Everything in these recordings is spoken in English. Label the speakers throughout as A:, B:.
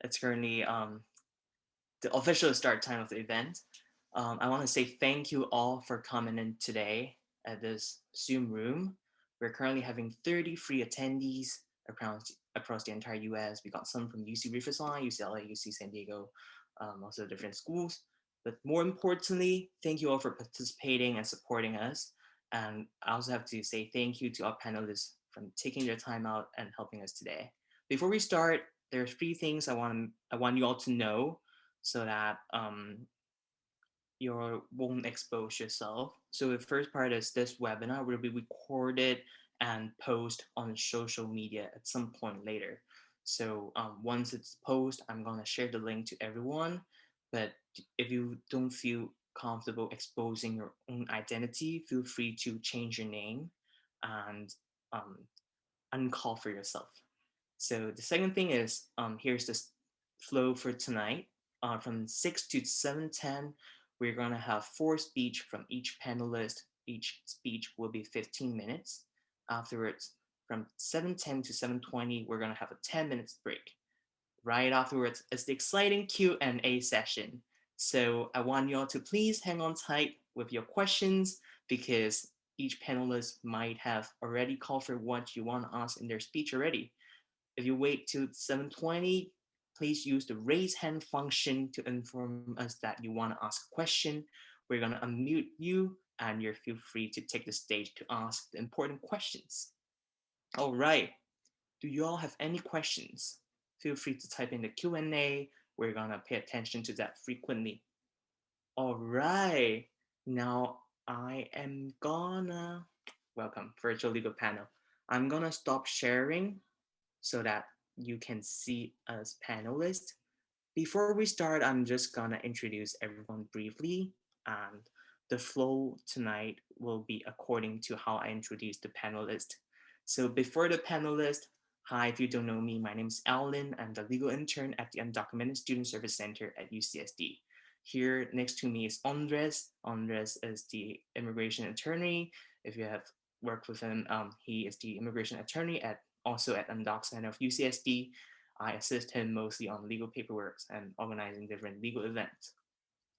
A: It's currently the official start time of the event. I want to say thank you all for coming in today at this Zoom room. We're currently having 30 free attendees across the entire US. We got some from UC Riverside, UCLA, UC San Diego, also different schools. But more importantly, thank you all for participating and supporting us. And I also have to say thank you to our panelists for taking their time out and helping us today. Before we start, there are three things I want you all to know so that you won't expose yourself. So the first part is this webinar will be recorded and posted on social media at some point later. So once it's posted, I'm gonna share the link to everyone. But if you don't feel comfortable exposing your own identity, feel free to change your name and uncall for yourself. So the second thing is, here's the flow for tonight. From 6 to 7:10, we're gonna have 4 speech from each panelist. Each speech will be 15 minutes. Afterwards, from 7:10 to 7:20, we're gonna have a 10 minutes break. Right afterwards, it's the exciting Q&A session. So I want you all to please hang on tight with your questions because each panelist might have already called for what you want to ask in their speech already. If you wait till 7:20, please use the raise hand function to inform us that you want to ask a question. We're going to unmute you and you feel free to take the stage to ask the important questions. All right. Do you all have any questions? Feel free to type in the Q&A. We're going to pay attention to that frequently. All right. Now I am gonna welcome virtual legal panel. I'm gonna stop sharing so that you can see us panelists. Before we start, I'm just gonna introduce everyone briefly, and the flow tonight will be according to how I introduce the panelist. So before the panelist, hi, if you don't know me, my name is Alan. I'm the legal intern at the Undocumented Student Service Center at UCSD. Here next to me is Andres. Andres is the immigration attorney. If you have worked with him, he is the immigration attorney at also at Undoc Center of UCSD. I assist him mostly on legal paperwork and organizing different legal events.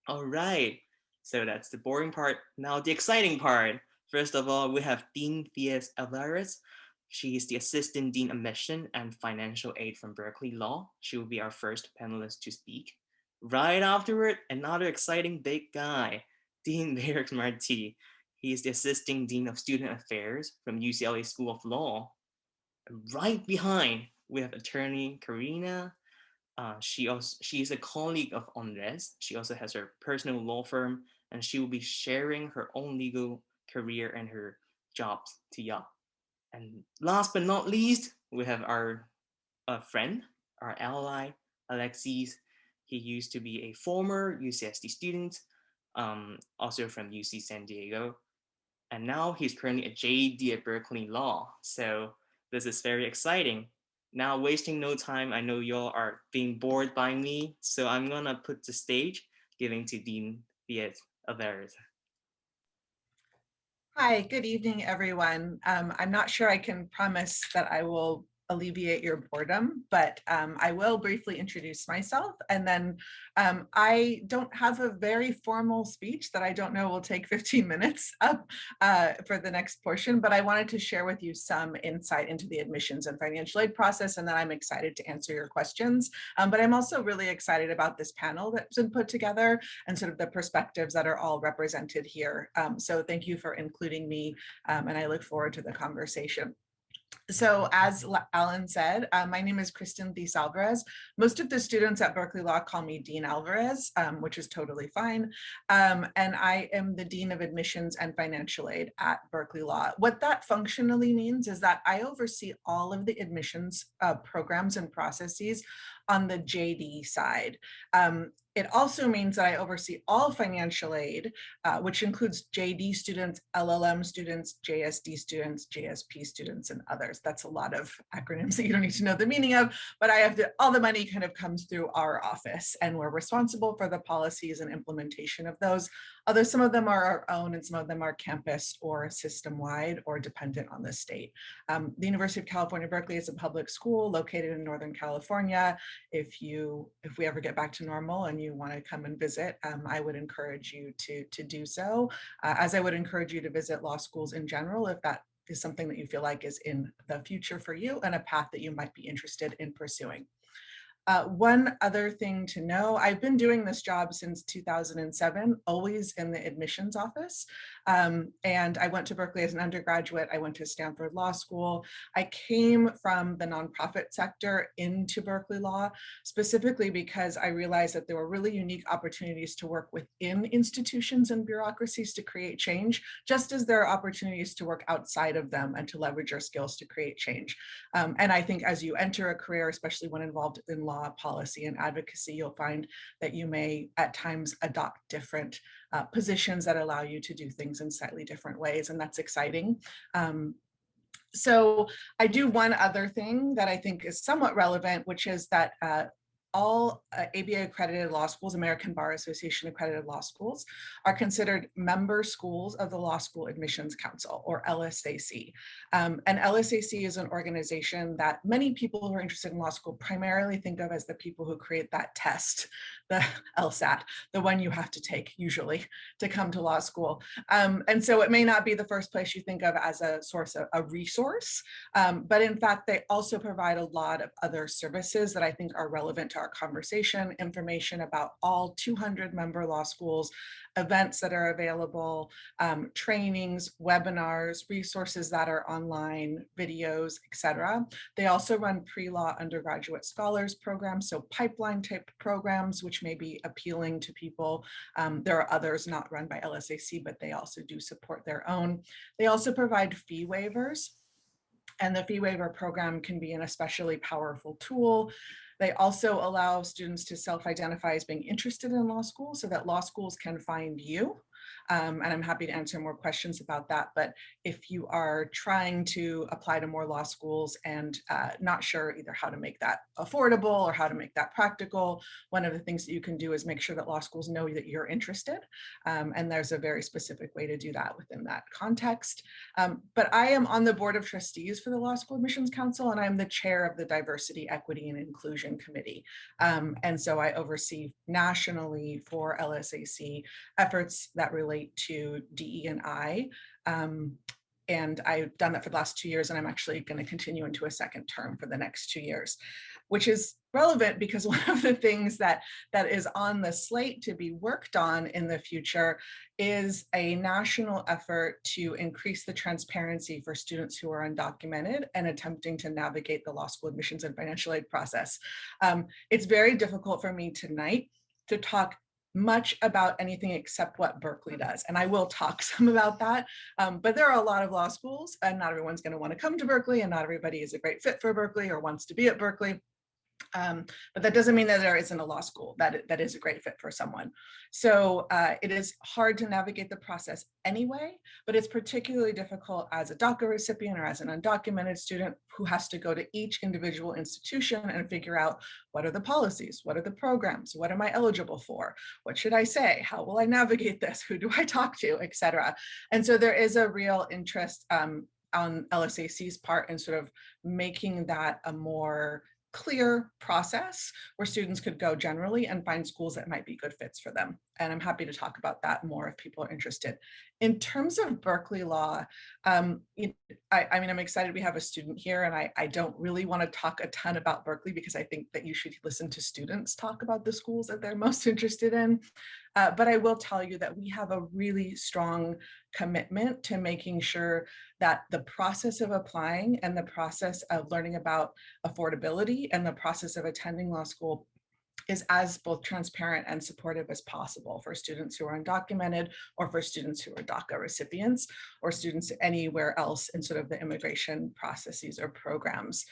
A: All right, so that's the boring part. Now the exciting part. First of all, we have Dean Theis-Alvarez. She is the Assistant Dean Admission and Financial Aid from Berkeley Law. She will be our first panelist to speak. Right afterward, another exciting big guy, Dean Bayrex Martí. He is the Assisting Dean of Student Affairs from UCLA School of Law. Right behind, we have attorney Karina. She is a colleague of Andres. She also has her personal law firm, and she will be sharing her own legal career and her jobs to y'all. And last but not least, we have our friend, our ally, Alexis. He used to be a former UCSD student, also from UC San Diego, and now he's currently a JD at Berkeley Law. So this is very exciting. Now, wasting no time, I know y'all are being bored by me, so I'm gonna put the stage giving to Dean Theis-Alvarez.
B: Hi, good evening, everyone. I'm not sure I can promise that I will alleviate your boredom, but I will briefly introduce myself. And then I don't have a very formal speech that I don't know will take 15 minutes up for the next portion, but I wanted to share with you some insight into the admissions and financial aid process, and then I'm excited to answer your questions. But I'm also really excited about this panel that's been put together and sort of the perspectives that are all represented here. So thank you for including me, and I look forward to the conversation. So as Alan said, my name is Kristen Theis-Alvarez. Most of the students at Berkeley Law call me Dean Alvarez, which is totally fine. And I am the Dean of Admissions and Financial Aid at Berkeley Law. What that functionally means is that I oversee all of the admissions programs and processes on the JD side. It also means that I oversee all financial aid, which includes JD students, LLM students, JSD students, JSP students, and others. that's a lot of acronyms that you don't need to know the meaning of, but all the money kind of comes through our office, and we're responsible for the policies and implementation of those. Although some of them are our own and some of them are campus or system-wide or dependent on the state. The University of California, Berkeley is a public school located in Northern California. If we ever get back to normal and you want to come and visit, I would encourage you to do so, as I would encourage you to visit law schools in general, if that is something that you feel like is in the future for you and a path that you might be interested in pursuing. One other thing to know, I've been doing this job since 2007, always in the admissions office. And I went to Berkeley as an undergraduate. I went to Stanford Law School. I came from the nonprofit sector into Berkeley Law, specifically because I realized that there were really unique opportunities to work within institutions and bureaucracies to create change, just as there are opportunities to work outside of them and to leverage your skills to create change. And I think as you enter a career, especially when involved in law, policy, and advocacy, you'll find that you may at times adopt different positions that allow you to do things in slightly different ways, and that's exciting. So I do one other thing that I think is somewhat relevant, which is that all ABA accredited law schools, American Bar Association accredited law schools, are considered member schools of the Law School Admissions Council, or LSAC. And LSAC is an organization that many people who are interested in law school primarily think of as the people who create that test, the LSAT, the one you have to take usually to come to law school. And so it may not be the first place you think of as a source of a resource, but in fact, they also provide a lot of other services that I think are relevant to our conversation, information about all 200 member law schools, events that are available, trainings, webinars, resources that are online, videos, etc. They also run pre-law undergraduate scholars programs, so pipeline type programs, which may be appealing to people. There are others not run by LSAC, but they also do support their own. They also provide fee waivers, and the fee waiver program can be an especially powerful tool. They also allow students to self-identify as being interested in law school so that law schools can find you. And I'm happy to answer more questions about that. But if you are trying to apply to more law schools and not sure either how to make that affordable or how to make that practical, one of the things that you can do is make sure that law schools know that you're interested. And there's a very specific way to do that within that context. But I am on the board of trustees for the Law School Admissions Council, and I'm the chair of the Diversity, Equity, and Inclusion Committee. And so I oversee nationally for LSAC efforts that relate to DE&I. And I've done that for the last 2 years, and I'm actually going to continue into a second term for the next 2 years, which is relevant because one of the things that is on the slate to be worked on in the future is a national effort to increase the transparency for students who are undocumented and attempting to navigate the law school admissions and financial aid process. It's very difficult for me tonight to talk much about anything except what Berkeley does. And I will talk some about that, but there are a lot of law schools and not everyone's going to want to come to Berkeley, and not everybody is a great fit for Berkeley or wants to be at Berkeley. But that doesn't mean that there isn't a law school that is a great fit for someone. So it is hard to navigate the process anyway, but it's particularly difficult as a DACA recipient or as an undocumented student who has to go to each individual institution and figure out what are the policies, what are the programs, what am I eligible for, what should I say, how will I navigate this, who do I talk to, etc. And so there is a real interest on LSAC's part in sort of making that a more clear process where students could go generally and find schools that might be good fits for them. And I'm happy to talk about that more if people are interested. In terms of Berkeley Law, I mean, I'm excited we have a student here, and I don't really want to talk a ton about Berkeley because I think that you should listen to students talk about the schools that they're most interested in. But I will tell you that we have a really strong commitment to making sure that the process of applying and the process of learning about affordability and the process of attending law school is as both transparent and supportive as possible for students who are undocumented, or for students who are DACA recipients, or students anywhere else in sort of the immigration processes or programs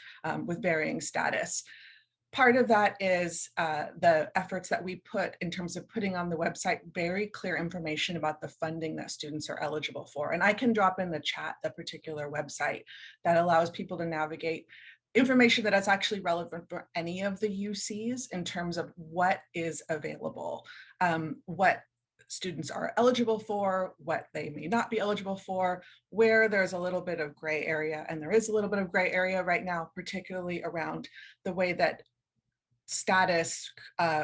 B: with varying status. Part of that is the efforts that we put in terms of putting on the website very clear information about the funding that students are eligible for. And I can drop in the chat the particular website that allows people to navigate information that is actually relevant for any of the UCs in terms of what is available, what students are eligible for, what they may not be eligible for, where there's a little bit of gray area. And there is a little bit of gray area right now, particularly around the way that status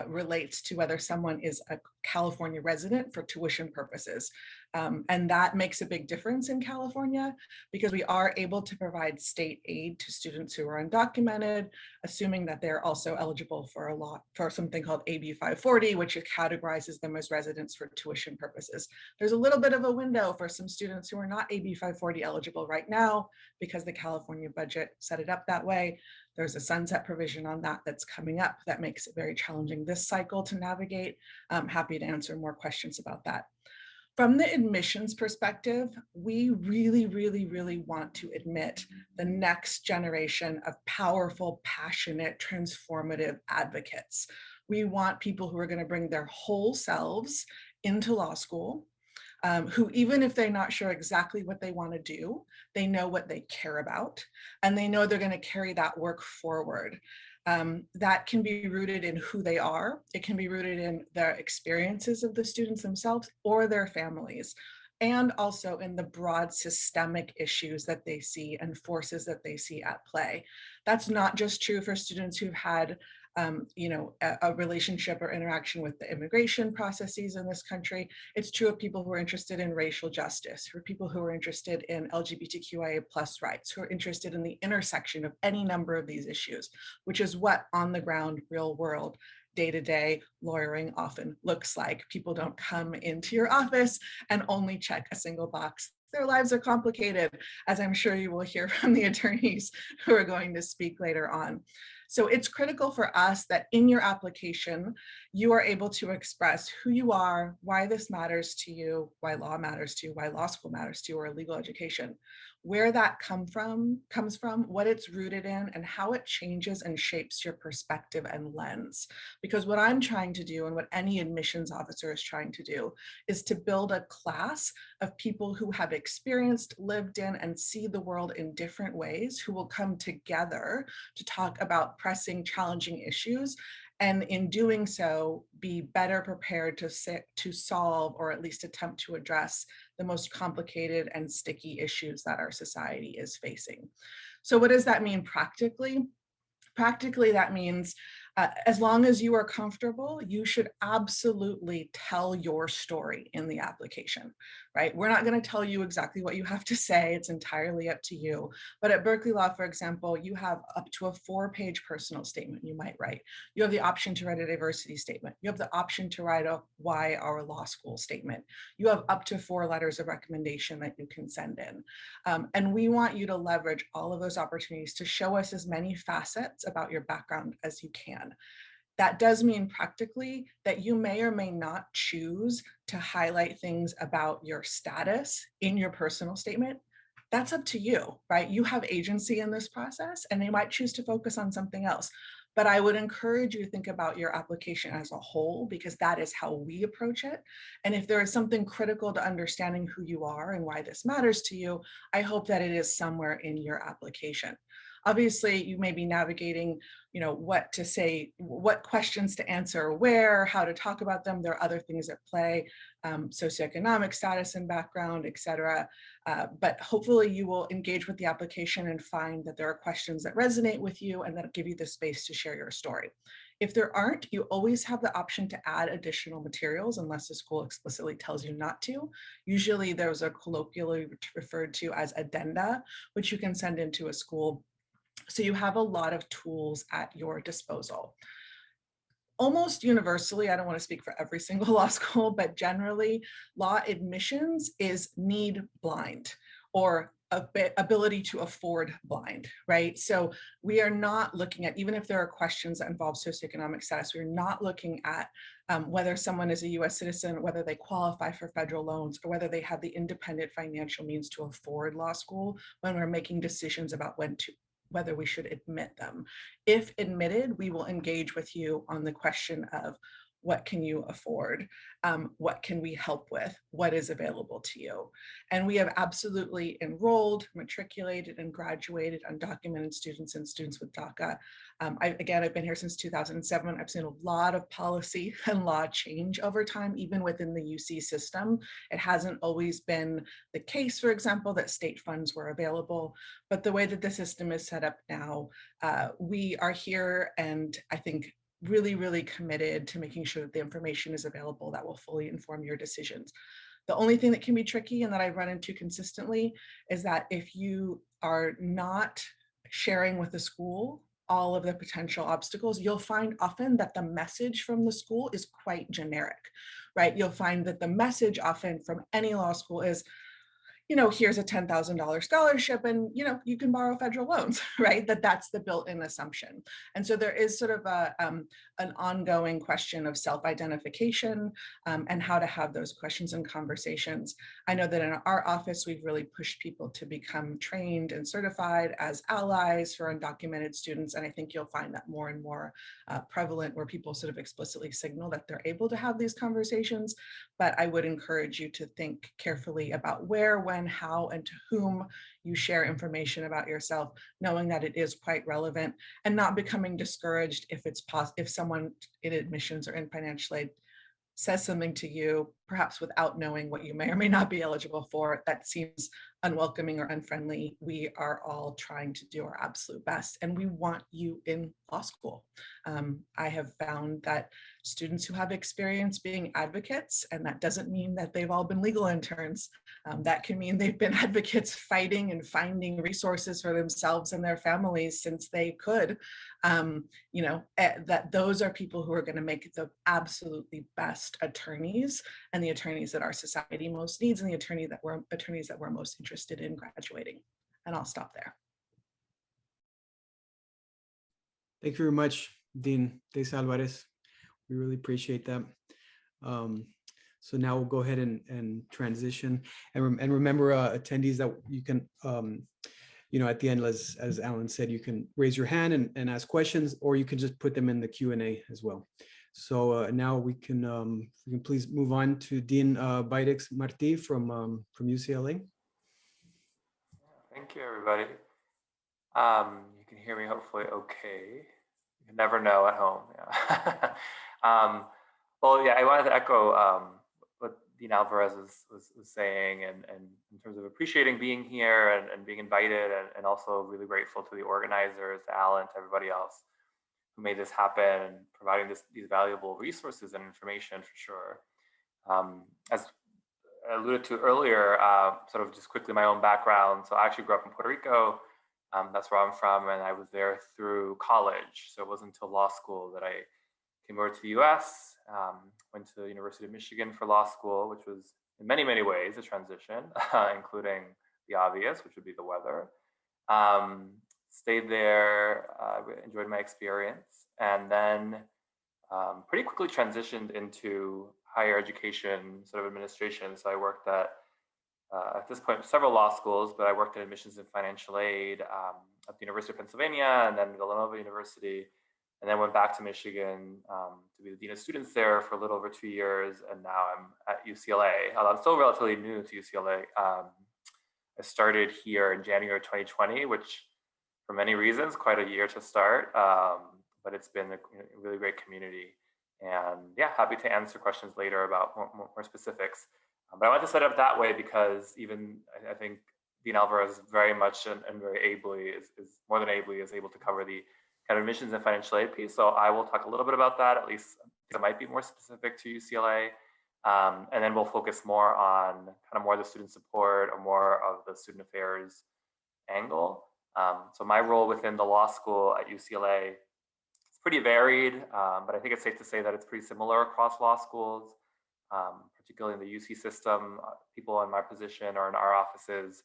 B: relates to whether someone is a California resident for tuition purposes. And that makes a big difference in California because we are able to provide state aid to students who are undocumented, assuming that they're also eligible for something called AB 540, which categorizes them as residents for tuition purposes. There's a little bit of a window for some students who are not AB 540 eligible right now because the California budget set it up that way. There's a sunset provision on that that's coming up that makes it very challenging this cycle to navigate. I'm happy to answer more questions about that. From the admissions perspective, we really, really, really want to admit the next generation of powerful, passionate, transformative advocates. We want people who are going to bring their whole selves into law school, who, even if they're not sure exactly what they want to do, they know what they care about, and they know they're going to carry that work forward. That can be rooted in who they are. It can be rooted in the experiences of the students themselves or their families, and also in the broad systemic issues that they see and forces that they see at play. That's not just true for students who've had a relationship or interaction with the immigration processes in this country. It's true of people who are interested in racial justice, for people who are interested in LGBTQIA+ rights, who are interested in the intersection of any number of these issues, which is what on the ground, real world, day-to-day lawyering often looks like. People don't come into your office and only check a single box. Their lives are complicated, as I'm sure you will hear from the attorneys who are going to speak later on. So it's critical for us that in your application, you are able to express who you are, why this matters to you, why law matters to you, why law school matters to you, or legal education, where that comes from, what it's rooted in, and how it changes and shapes your perspective and lens. Because what I'm trying to do, and what any admissions officer is trying to do, is to build a class of people who have experienced, lived in, and see the world in different ways, who will come together to talk about pressing, challenging issues, and in doing so, be better prepared to solve, or at least attempt to address, the most complicated and sticky issues that our society is facing. So what does that mean practically? Practically, that means as long as you are comfortable, you should absolutely tell your story in the application, right? We're not going to tell you exactly what you have to say. It's entirely up to you. But at Berkeley Law, for example, you have up to a 4-page personal statement you might write. You have the option to write a diversity statement. You have the option to write a why our law school statement. You have up to 4 letters of recommendation that you can send in. And we want you to leverage all of those opportunities to show us as many facets about your background as you can. That does mean practically that you may or may not choose to highlight things about your status in your personal statement. That's up to you, right? You have agency in this process, and they might choose to focus on something else. But I would encourage you to think about your application as a whole, because that is how we approach it. And if there is something critical to understanding who you are and why this matters to you, I hope that it is somewhere in your application. Obviously, you may be navigating, what to say, what questions to answer, where, how to talk about them. There are other things at play, socioeconomic status and background, et cetera. But hopefully you will engage with the application and find that there are questions that resonate with you and that give you the space to share your story. If there aren't, you always have the option to add additional materials unless the school explicitly tells you not to. Usually those are colloquially referred to as addenda, which you can send into a school. So you have a lot of tools at your disposal. Almost universally, I don't want to speak for every single law school, but generally law admissions is need blind, or ability to afford blind, right? So we are not looking at, even if there are questions that involve socioeconomic status, we're not looking at whether someone is a US citizen, whether they qualify for federal loans, or whether they have the independent financial means to afford law school when we're making decisions about whether we should admit them. If admitted, we will engage with you on the question of what can you afford? What can we help with? What is available to you? And we have absolutely enrolled, matriculated, and graduated undocumented students and students with DACA. Again, I've been here since 2007. I've seen a lot of policy and law change over time, even within the UC system. It hasn't always been the case, for example, that state funds were available, but the way that the system is set up now, we are here, and I think really, really committed to making sure that the information is available that will fully inform your decisions. The only thing that can be tricky and that I run into consistently is that if you are not sharing with the school all of the potential obstacles, you'll find often that the message from the school is quite generic, right? You'll find that the message often from any law school is, here's a $10,000 scholarship and, you can borrow federal loans, right? That's the built-in assumption. And so there is sort of an ongoing question of self-identification and how to have those questions and conversations. I know that in our office, we've really pushed people to become trained and certified as allies for undocumented students. And I think you'll find that more and more prevalent, where people sort of explicitly signal that they're able to have these conversations. But I would encourage you to think carefully about where, when, how, and to whom you share information about yourself, knowing that it is quite relevant, and not becoming discouraged if someone in admissions or in financial aid says something to you, perhaps without knowing what you may or may not be eligible for, that seems unwelcoming or unfriendly. We are all trying to do our absolute best, and we want you in law school. I have found that students who have experience being advocates, and that doesn't mean that they've all been legal interns, that can mean they've been advocates fighting and finding resources for themselves and their families since they could, that those are people who are going to make the absolutely best attorneys, and the attorneys that our society most needs, and the attorneys that we're most interested in graduating. And I'll stop there.
C: Thank you very much, Dean Theis-Alvarez. We really appreciate that. So now we'll go ahead and transition. And remember, attendees, that you can, at the end, as Alan said, you can raise your hand and ask questions, or you can just put them in the Q&A as well. So now we can please move on to Dean Bayrex Martí from UCLA.
D: Thank you, everybody. You can hear me hopefully okay. You can never know at home. Yeah. Well, yeah, I wanted to echo what Dean Alvarez was saying, and in terms of appreciating being here and being invited, and also really grateful to the organizers, to Alan, to everybody else who made this happen, and providing these valuable resources and information for sure. As I alluded to earlier, sort of just quickly my own background. So I actually grew up in Puerto Rico. That's where I'm from, and I was there through college. So it wasn't until law school that I came over to the US, went to the University of Michigan for law school, which was in many, many ways a transition, including the obvious, which would be the weather. Stayed there, enjoyed my experience, and then pretty quickly transitioned into higher education sort of administration. So I worked at this point, several law schools, but I worked in admissions and financial aid at the University of Pennsylvania, and then Villanova University, and then went back to Michigan to be the dean of students there for a little over 2 years, and now I'm at UCLA. Although I'm still relatively new to UCLA. I started here in January 2020, which for many reasons, quite a year to start, but it's been a really great community. And yeah, happy to answer questions later about more specifics. But I want to set it up that way because even I think Dean Alvarez very much and very ably is more than ably is able to cover the kind of admissions and financial aid piece. So I will talk a little bit about that, at least it might be more specific to UCLA. And then we'll focus more on kind of more the student support or more of the student affairs angle. So my role within the law school at UCLA is pretty varied, but I think it's safe to say that it's pretty similar across law schools, particularly in the UC system. People in my position or in our offices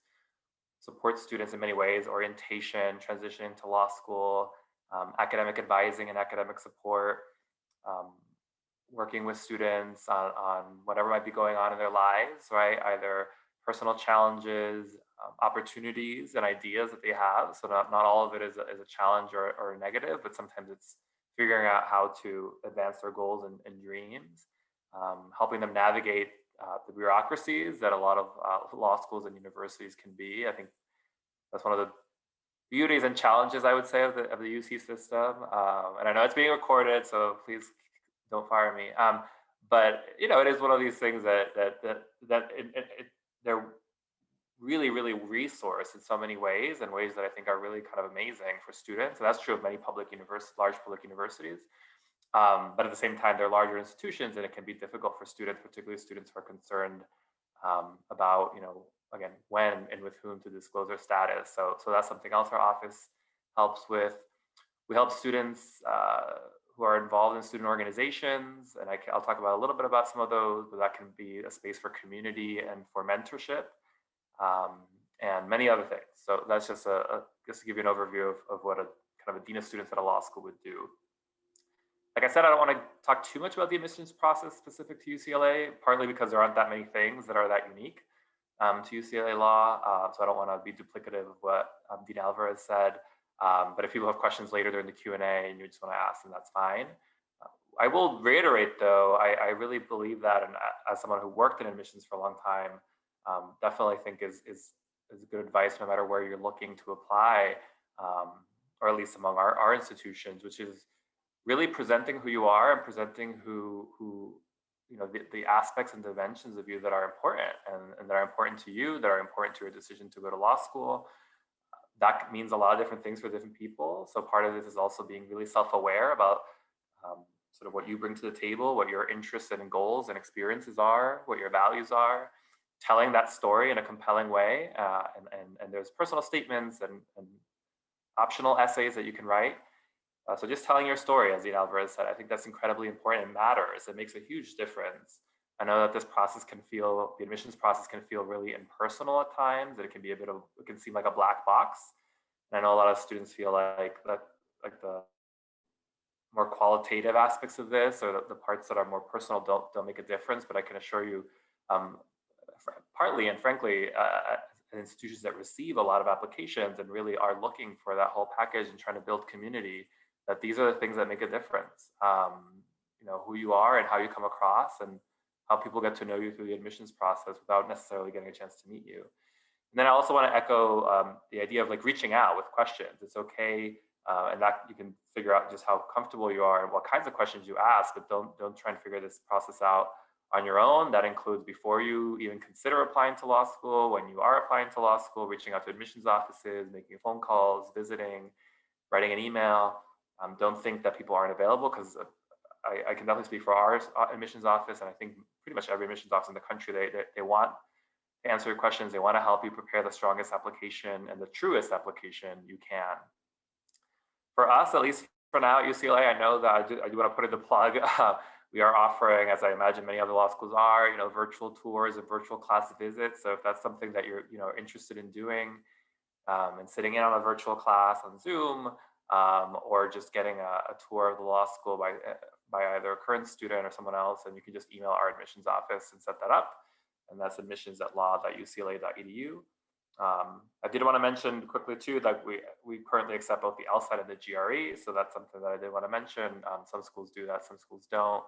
D: support students in many ways: orientation, transitioning to law school, academic advising and academic support, working with students on whatever might be going on in their lives, right? Either personal challenges, opportunities and ideas that they have. So not all of it is a challenge or a negative, but sometimes it's figuring out how to advance their goals and dreams, helping them navigate the bureaucracies that a lot of law schools and universities can be. I think that's one of the beauties and challenges, I would say, of the UC system. And I know it's being recorded, so please don't fire me. But you know, it is one of these things that they're really resourced in so many ways, and ways that I think are really kind of amazing for students. And that's true of many large public universities. But at the same time, they're larger institutions, and it can be difficult for students, particularly students who are concerned about, you know, again, when and with whom to disclose their status. So that's something else our office helps with. We help students who are involved in student organizations, and I'll talk about a little bit about some of those, but that can be a space for community and for mentorship, and many other things. So that's just just to give you an overview of what a kind of a dean of students at a law school would do. Like I said, I don't want to talk too much about the admissions process specific to UCLA, partly because there aren't that many things that are that unique to UCLA Law. So I don't want to be duplicative of what Dean Alvarez said. But if people have questions later during the Q&A and you just want to ask them, that's fine. I will reiterate, though, I really believe that, and as someone who worked in admissions for a long time, definitely think is good advice no matter where you're looking to apply, or at least among our institutions, which is really presenting who you are and presenting who you know, the aspects and dimensions of you that are important and that are important to you, that are important to your decision to go to law school. That means a lot of different things for different people. So part of this is also being really self-aware about sort of what you bring to the table, what your interests and goals and experiences are, what your values are, telling that story in a compelling way. And there's personal statements and optional essays that you can write. So just telling your story, as Dean Alvarez said, I think that's incredibly important and matters. It makes a huge difference. I know that this process the admissions process can feel really impersonal at times, that it can be it can seem like a black box. And I know a lot of students feel like the more qualitative aspects of this, or the parts that are more personal don't make a difference. But I can assure you, partly and frankly, institutions that receive a lot of applications and really are looking for that whole package and trying to build community, that these are the things that make a difference. You know, who you are and how you come across, and how people get to know you through the admissions process without necessarily getting a chance to meet you. And then I also want to echo the idea of like reaching out with questions. It's okay, and that you can figure out just how comfortable you are and what kinds of questions you ask, but don't try and figure this process out on your own. That includes before you even consider applying to law school, when you are applying to law school, reaching out to admissions offices, making phone calls, visiting, writing an email. Don't think that people aren't available, because I can definitely speak for our admissions office, and I think pretty much every admissions office in the country, they want to answer your questions. They want to help you prepare the strongest application and the truest application you can. For us, at least for now at UCLA, I know that I do want to put in the plug. We are offering, as I imagine many other law schools are, virtual tours and virtual class visits. So if that's something that you're interested in doing, and sitting in on a virtual class on Zoom, or just getting a tour of the law school by either a current student or someone else, and you can just email our admissions office and set that up. And that's admissions@law.ucla.edu. I did want to mention quickly too that we currently accept both the LSAT and the GRE, so that's something that I did want to mention. Some schools do that, some schools don't.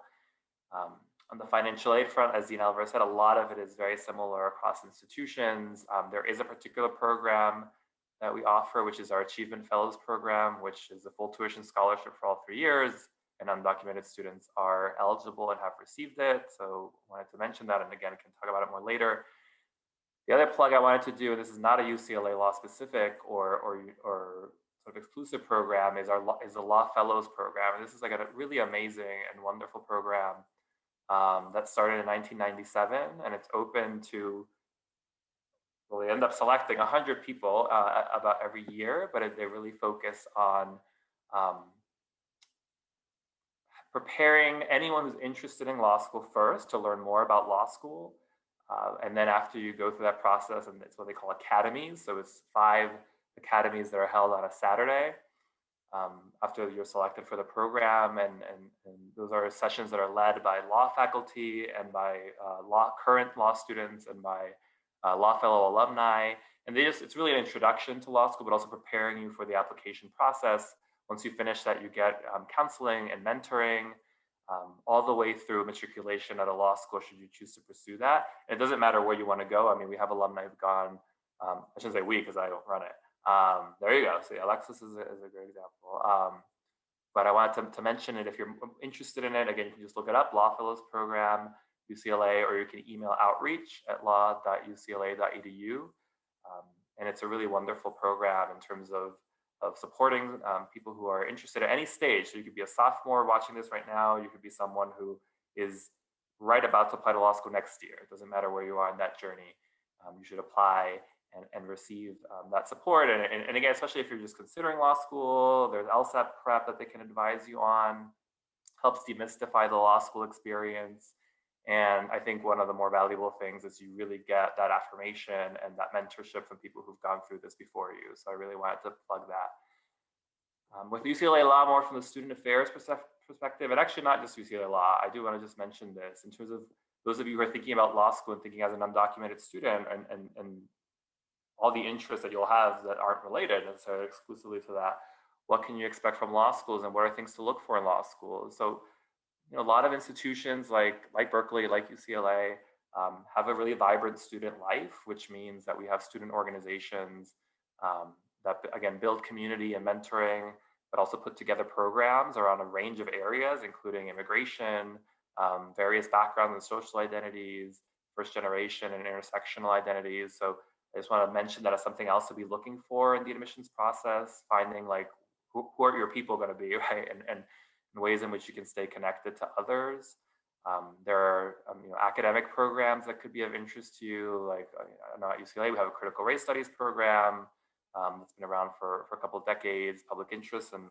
D: On the financial aid front, as Dean Alvarez said, a lot of it is very similar across institutions. There is a particular program that we offer, which is our Achievement Fellows program, which is a full tuition scholarship for all 3 years, and undocumented students are eligible and have received it. So I wanted to mention that, and again, I can talk about it more later. The other plug I wanted to do, and this is not a UCLA Law specific or sort of exclusive program, is the Law Fellows program. And this is like a really amazing and wonderful program that started in 1997, and it's open to, well, they end up selecting 100 people about every year, but they really focus on preparing anyone who's interested in law school first to learn more about law school. And then after you go through that process, and it's what they call academies. So it's 5 academies that are held on a Saturday after you're selected for the program. And those are sessions that are led by law faculty and by current law students and by law fellow alumni. And it's really an introduction to law school, but also preparing you for the application process. Once you finish that, you get counseling and mentoring all the way through matriculation at a law school, should you choose to pursue that. And it doesn't matter where you want to go. I mean, we have alumni who've gone, I shouldn't say we because I don't run it. There you go. See, Alexis is a great example. But I wanted to mention it. If you're interested in it, again, you can just look it up, Law Fellows Program, UCLA, or you can email outreach at law.ucla.edu. And it's a really wonderful program in terms of supporting people who are interested at any stage. So you could be a sophomore watching this right now. You could be someone who is right about to apply to law school next year. It doesn't matter where you are in that journey. You should apply and receive that support. And again, especially if you're just considering law school, there's LSAC prep that they can advise you on, helps demystify the law school experience. And I think one of the more valuable things is you really get that affirmation and that mentorship from people who've gone through this before you. So I really wanted to plug that. With UCLA Law, more from the student affairs perspective, and actually not just UCLA Law, I do want to just mention this in terms of those of you who are thinking about law school and thinking as an undocumented student and all the interests that you'll have that aren't related necessarily exclusively to that. What can you expect from law schools and what are things to look for in law schools? So, you know, a lot of institutions like Berkeley, like UCLA, have a really vibrant student life, which means that we have student organizations that, again, build community and mentoring, but also put together programs around a range of areas, including immigration, various backgrounds and social identities, first generation and intersectional identities. So I just want to mention that as something else to be looking for in the admissions process, finding like who are your people going to be, right? And ways in which you can stay connected to others. There are academic programs that could be of interest to you. Like I know at UCLA we have a critical race studies program that's been around for a couple of decades. Public interest and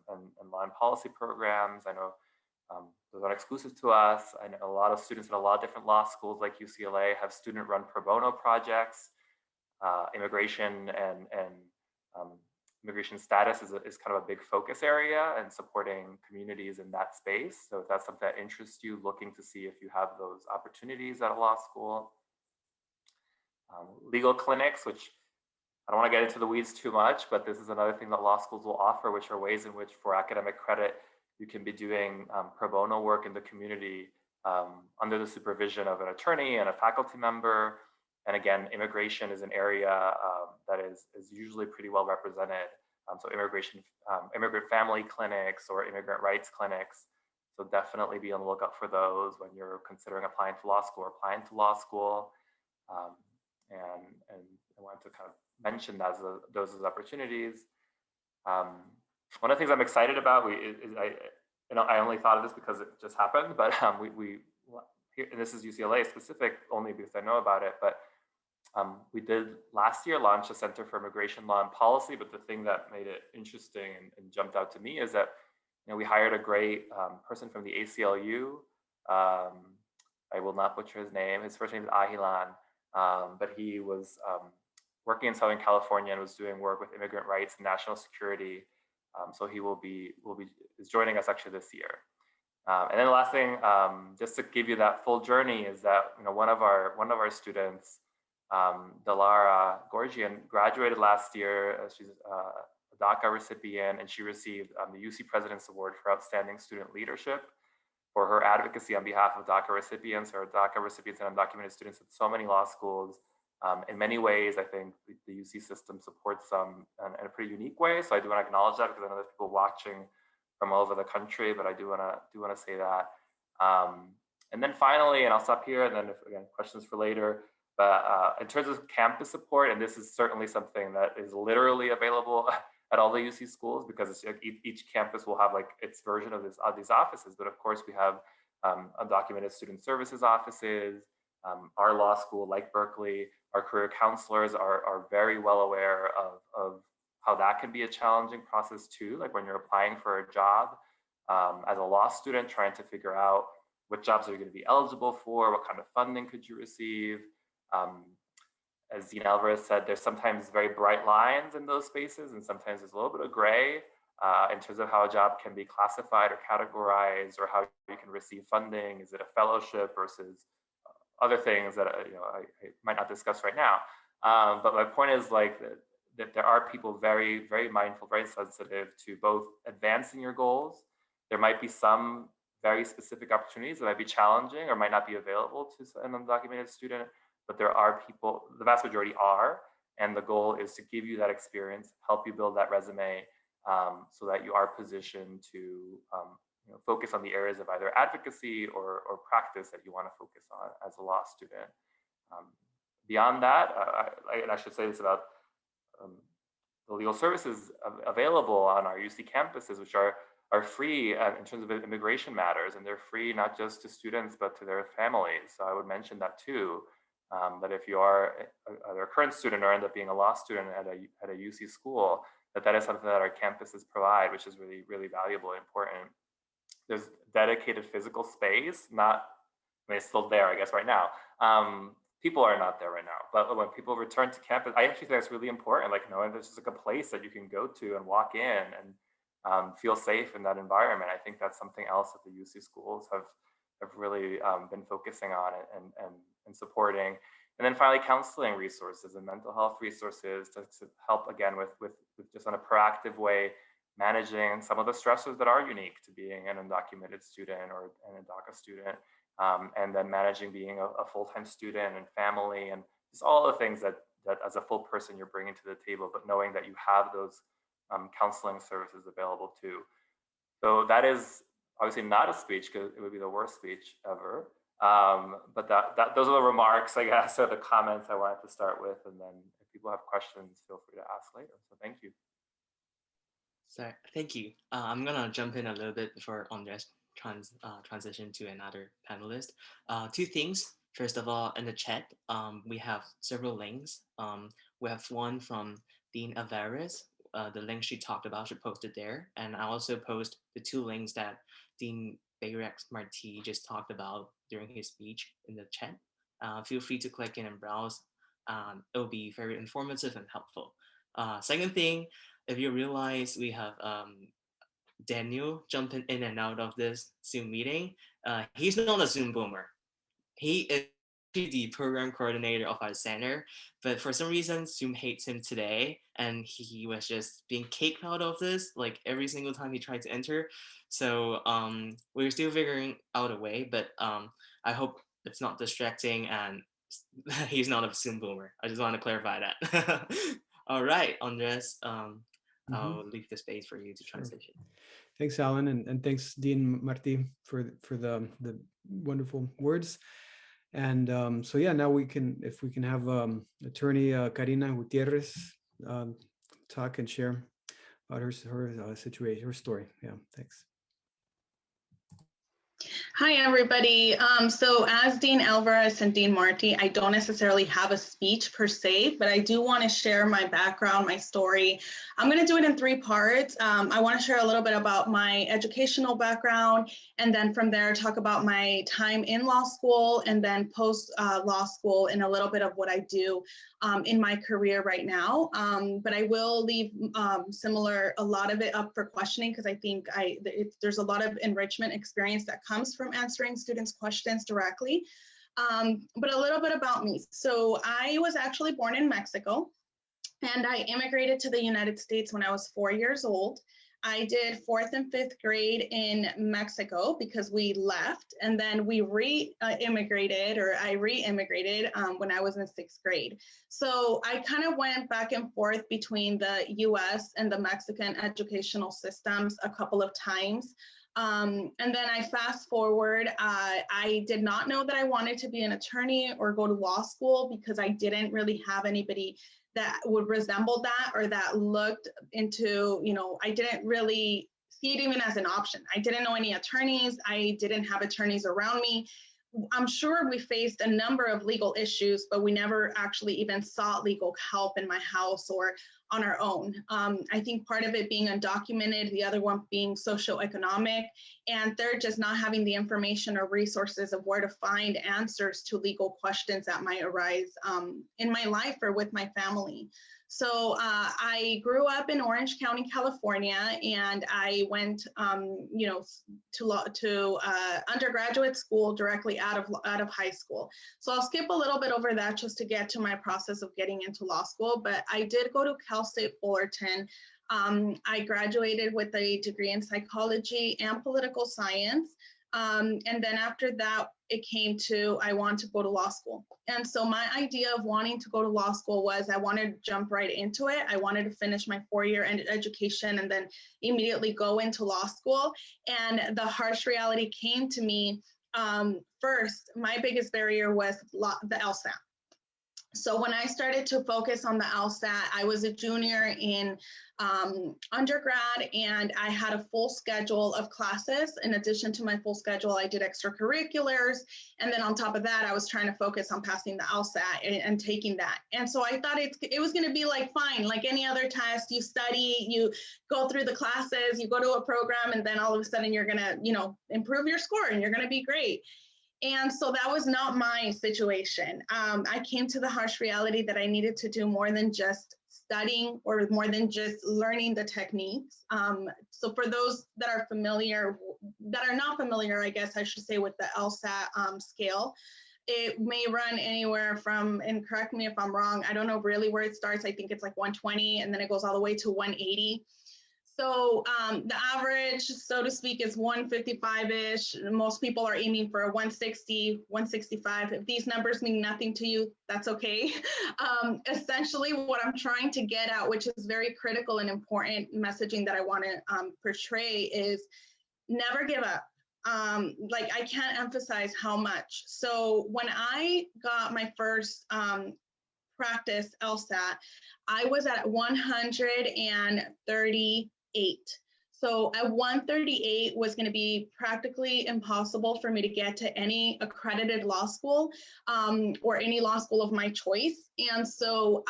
D: law and policy programs. I know those aren't exclusive to us. I know a lot of students at a lot of different law schools like UCLA have student-run pro bono projects. Immigration and immigration status is kind of a big focus area and supporting communities in that space. So if that's something that interests you, looking to see if you have those opportunities at a law school. Legal clinics, which I don't want to get into the weeds too much, but this is another thing that law schools will offer, which are ways in which for academic credit, you can be doing pro bono work in the community under the supervision of an attorney and a faculty member. And again, immigration is an area that is usually pretty well represented. So immigrant family clinics or immigrant rights clinics. So definitely be on the lookout for those when you're considering applying to law school or applying to law school. And I wanted to kind of mention those as opportunities. One of the things I'm excited about, I only thought of this because it just happened, but and this is UCLA specific only because I know about it, but we did last year launch a Center for Immigration Law and Policy, but the thing that made it interesting and jumped out to me is that we hired a great person from the ACLU. I will not butcher his name. His first name is Ahilan, but he was working in Southern California and was doing work with immigrant rights and national security. So he is joining us actually this year. And then the last thing, just to give you that full journey, is that one of our students, Delara Gorgian, graduated last year. She's a DACA recipient, and she received the UC President's Award for Outstanding Student Leadership for her advocacy on behalf of DACA recipients or DACA recipients and undocumented students at so many law schools. In many ways, I think the UC system supports them in a pretty unique way. So I do want to acknowledge that because I know there's people watching from all over the country, but I do want to say that. And then finally, and I'll stop here, and then if again questions for later. But in terms of campus support, and this is certainly something that is literally available at all the UC schools, because it's like each campus will have like its version of these offices. But of course, we have undocumented student services offices. Our law school, like Berkeley, our career counselors are very well aware of how that can be a challenging process too. Like when you're applying for a job as a law student, trying to figure out what jobs are you going to be eligible for, what kind of funding could you receive. As Theis-Alvarez said, there's sometimes very bright lines in those spaces, and sometimes there's a little bit of gray in terms of how a job can be classified or categorized, or how you can receive funding. Is it a fellowship versus other things that I might not discuss right now? But my point is like that there are people very, very mindful, very sensitive to both advancing your goals. There might be some very specific opportunities that might be challenging or might not be available to an undocumented student, but there are people, the vast majority are, and the goal is to give you that experience, help you build that resume, so that you are positioned to focus on the areas of either advocacy or practice that you want to focus on as a law student. Beyond that, and I should say this about the legal services available on our UC campuses, which are free in terms of immigration matters, and they're free not just to students but to their families. So I would mention that too, that if you are either a current student or end up being a law student at a UC school, that is something that our campuses provide, which is really, really valuable and important. There's dedicated physical space, it's still there, I guess, right now. People are not there right now, but when people return to campus, I actually think that's really important, like knowing there's just like a place that you can go to and walk in and feel safe in that environment. I think that's something else that the UC schools have really been focusing on and supporting. And then finally, counseling resources and mental health resources to help, again, with just in a proactive way, managing some of the stressors that are unique to being an undocumented student or an DACA student. And then managing being a full-time student and family and just all the things that as a full person you're bringing to the table, but knowing that you have those counseling services available too. So that is obviously not a speech, because it would be the worst speech ever. But those are the remarks, I guess, or the comments I wanted to start with. And then if people have questions, feel free to ask later. So thank you.
A: So thank you. I'm gonna jump in a little bit before Andres transition to another panelist. Two things. First of all, in the chat, we have several links. We have one from Theis-Alvarez. The link she talked about, she posted there. And I also post the two links that Dean Bayrex Martí just talked about during his speech in the chat. Feel free to click in and browse. It will be very informative and helpful. Second thing, if you realize we have Daniel jumping in and out of this Zoom meeting, he's not a Zoom boomer. He is the program coordinator of our center, but for some reason Zoom hates him today, and he was just being kicked out of this like every single time he tried to enter. So we're still figuring out a way, but I hope it's not distracting and he's not a Zoom boomer. I just want to clarify that. All right, Andres, I'll leave the space for you to transition.
C: Thanks, Alan, and thanks, Dean Martí, for the wonderful words. And so yeah, now if we can have attorney Karina Gutierrez talk and share about her situation, her story. Yeah, thanks.
E: Hi, everybody. So as Dean Alvarez and Dean Martí, I don't necessarily have a speech per se, but I do want to share my background, my story. I'm going to do it in three parts. I want to share a little bit about my educational background, and then from there talk about my time in law school, and then post law school, and a little bit of what I do in my career right now. But I will leave a lot of it up for questioning, because I think there's a lot of enrichment experience that comes from answering students' questions directly. But a little bit about me. So I was actually born in Mexico, and I immigrated to the United States when I was 4 years old. I did 4th and 5th grade in Mexico because we left, and then we re-immigrated when I was in 6th grade. So I kind of went back and forth between the US and the Mexican educational systems a couple of times. And then I fast forward, I did not know that I wanted to be an attorney or go to law school, because I didn't really have anybody that would resemble that, or that looked into, I didn't really see it even as an option. I didn't know any attorneys. I didn't have attorneys around me. I'm sure we faced a number of legal issues, but we never actually even sought legal help in my house or on our own. I think part of it being undocumented, the other one being socioeconomic, and third, just not having the information or resources of where to find answers to legal questions that might arise in my life or with my family. So I grew up in Orange County, California, and I went, to undergraduate school directly out of high school. So I'll skip a little bit over that just to get to my process of getting into law school. But I did go to Cal State Fullerton. I graduated with a degree in psychology and political science. And then after that, it came to, I want to go to law school. And so my idea of wanting to go to law school was I wanted to jump right into it. I wanted to finish my 4-year education and then immediately go into law school. And the harsh reality came to me. First, my biggest barrier was the LSAT. So when I started to focus on the LSAT, I was a junior in undergrad, and I had a full schedule of classes. In addition to my full schedule, I did extracurriculars. And then on top of that, I was trying to focus on passing the LSAT and taking that. And so I thought it was going to be like fine, like any other test. You study, you go through the classes, you go to a program, and then all of a sudden you're going to, improve your score and you're going to be great. And so that was not my situation. I came to the harsh reality that I needed to do more than just studying or more than just learning the techniques. So for those that are not familiar, I guess I should say, with the LSAT scale, it may run anywhere from, and correct me if I'm wrong, I don't know really where it starts. I think it's like 120 and then it goes all the way to 180. So the average, so to speak, is 155-ish. Most people are aiming for a 160, 165. If these numbers mean nothing to you, that's okay. Essentially, what I'm trying to get at, which is very critical and important messaging that I want to portray, is never give up. I can't emphasize how much. So when I got my first practice LSAT, I was at 138. So at 138 was going to be practically impossible for me to get to any accredited law school or any law school of my choice. And so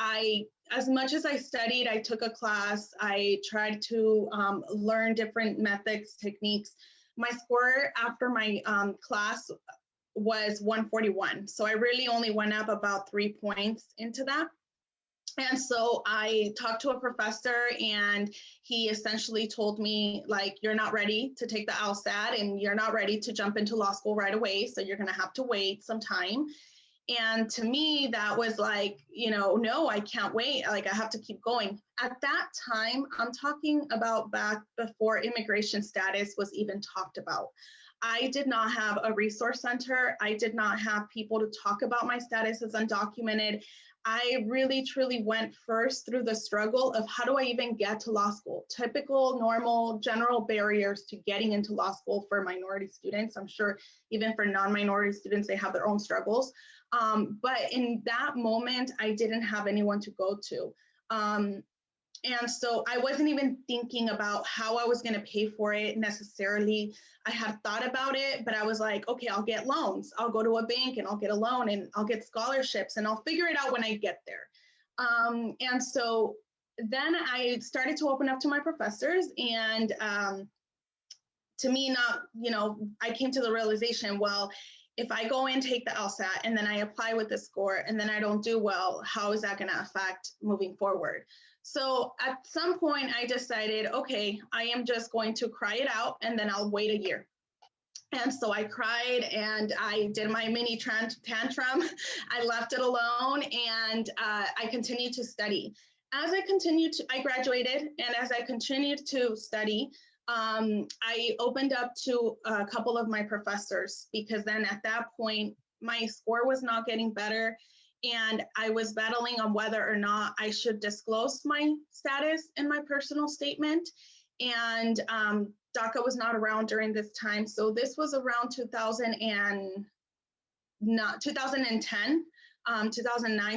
E: as much as I studied, I took a class, I tried to learn different methods, techniques. My score after my class was 141. So I really only went up about 3 points into that. And so I talked to a professor, and he essentially told me, like, you're not ready to take the LSAT and you're not ready to jump into law school right away. So you're going to have to wait some time. And to me, that was like, no, I can't wait. Like, I have to keep going. At that time, I'm talking about back before immigration status was even talked about. I did not have a resource center. I did not have people to talk about my status as undocumented. I really, truly went first through the struggle of how do I even get to law school? Typical, normal, general barriers to getting into law school for minority students. I'm sure even for non-minority students, they have their own struggles. But in that moment, I didn't have anyone to go to. And so I wasn't even thinking about how I was going to pay for it necessarily. I had thought about it, but I was like, okay, I'll get loans. I'll go to a bank and I'll get a loan and I'll get scholarships and I'll figure it out when I get there. And so then I started to open up to my professors, and to me, I came to the realization, well, if I go and take the LSAT and then I apply with the score and then I don't do well, how is that going to affect moving forward? So at some point I decided, okay, I am just going to cry it out and then I'll wait a year. And so I cried and I did my mini tantrum. I left it alone, and I continued to study. As I graduated, and as I continued to study, I opened up to a couple of my professors, because then at that point, my score was not getting better. And I was battling on whether or not I should disclose my status in my personal statement. And DACA was not around during this time. So this was around 2010, 2009,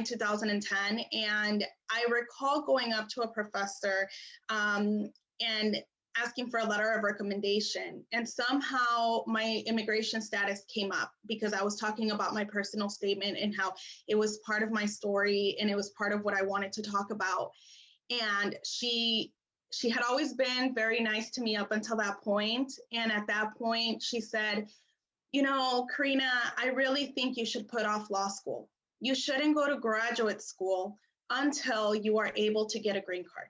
E: 2010. And I recall going up to a professor and asking for a letter of recommendation. And somehow my immigration status came up because I was talking about my personal statement and how it was part of my story and it was part of what I wanted to talk about. And she had always been very nice to me up until that point. And at that point, she said, Karina, I really think you should put off law school. You shouldn't go to graduate school until you are able to get a green card.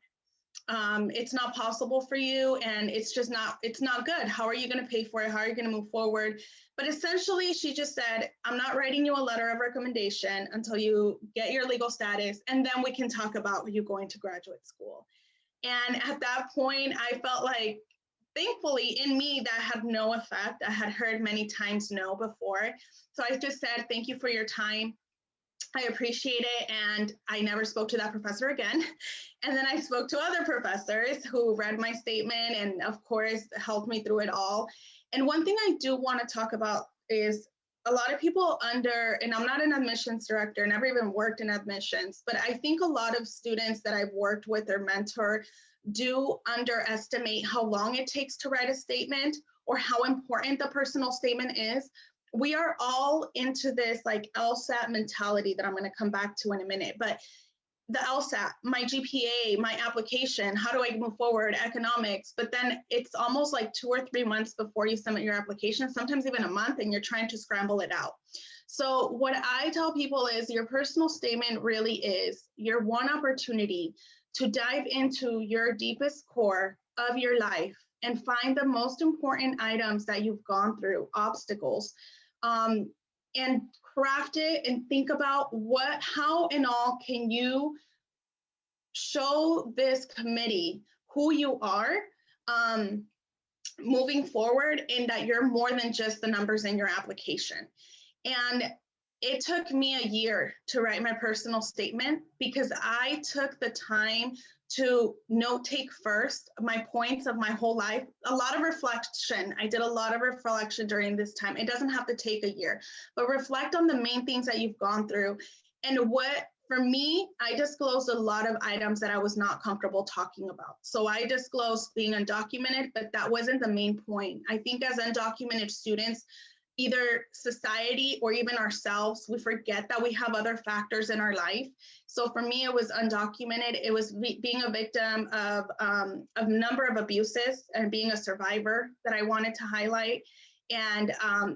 E: It's not possible for you, and it's not good. How are you going to pay for it? How are you going to move forward? But essentially, she just said, I'm not writing you a letter of recommendation until you get your legal status, and then we can talk about you going to graduate school. And at that point, I felt like, thankfully, in me, that had no effect. I had heard many times no before. So I just said, thank you for your time. I appreciate it. And I never spoke to that professor again. And then I spoke to other professors who read my statement and, of course, helped me through it all. And one thing I do want to talk about is a lot of people and I'm not an admissions director, never even worked in admissions, but I think a lot of students that I've worked with or mentor do underestimate how long it takes to write a statement or how important the personal statement is. We are all into this like LSAT mentality that I'm going to come back to in a minute, but the LSAT, my GPA, my application, how do I move forward, economics, but then it's almost like 2 or 3 months before you submit your application, sometimes even a month, and you're trying to scramble it out. So what I tell people is your personal statement really is your one opportunity to dive into your deepest core of your life and find the most important items that you've gone through, obstacles, and craft it and think about how and all can you show this committee who you are moving forward, and that you're more than just the numbers in your application. And it took me a year to write my personal statement because I took the time to take first my points of my whole life, a lot of reflection. I did a lot of reflection during this time. It doesn't have to take a year, but reflect on the main things that you've gone through. And for me, I disclosed a lot of items that I was not comfortable talking about. So I disclosed being undocumented, but that wasn't the main point. I think as undocumented students, either society or even ourselves, we forget that we have other factors in our life. So for me, it was undocumented. It was being a victim of a number of abuses and being a survivor that I wanted to highlight, and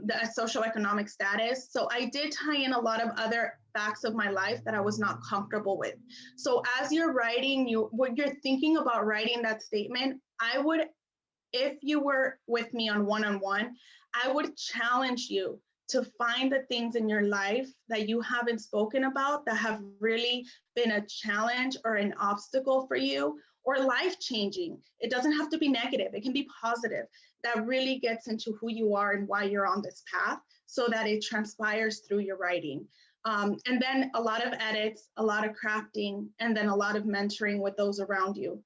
E: the socioeconomic status. So I did tie in a lot of other facts of my life that I was not comfortable with. So as you're writing, when you're thinking about writing that statement, I would, if you were with me on one-on-one, I would challenge you to find the things in your life that you haven't spoken about that have really been a challenge or an obstacle for you, or life-changing. It doesn't have to be negative, it can be positive, that really gets into who you are and why you're on this path, so that it transpires through your writing. And then a lot of edits, a lot of crafting, and then a lot of mentoring with those around you.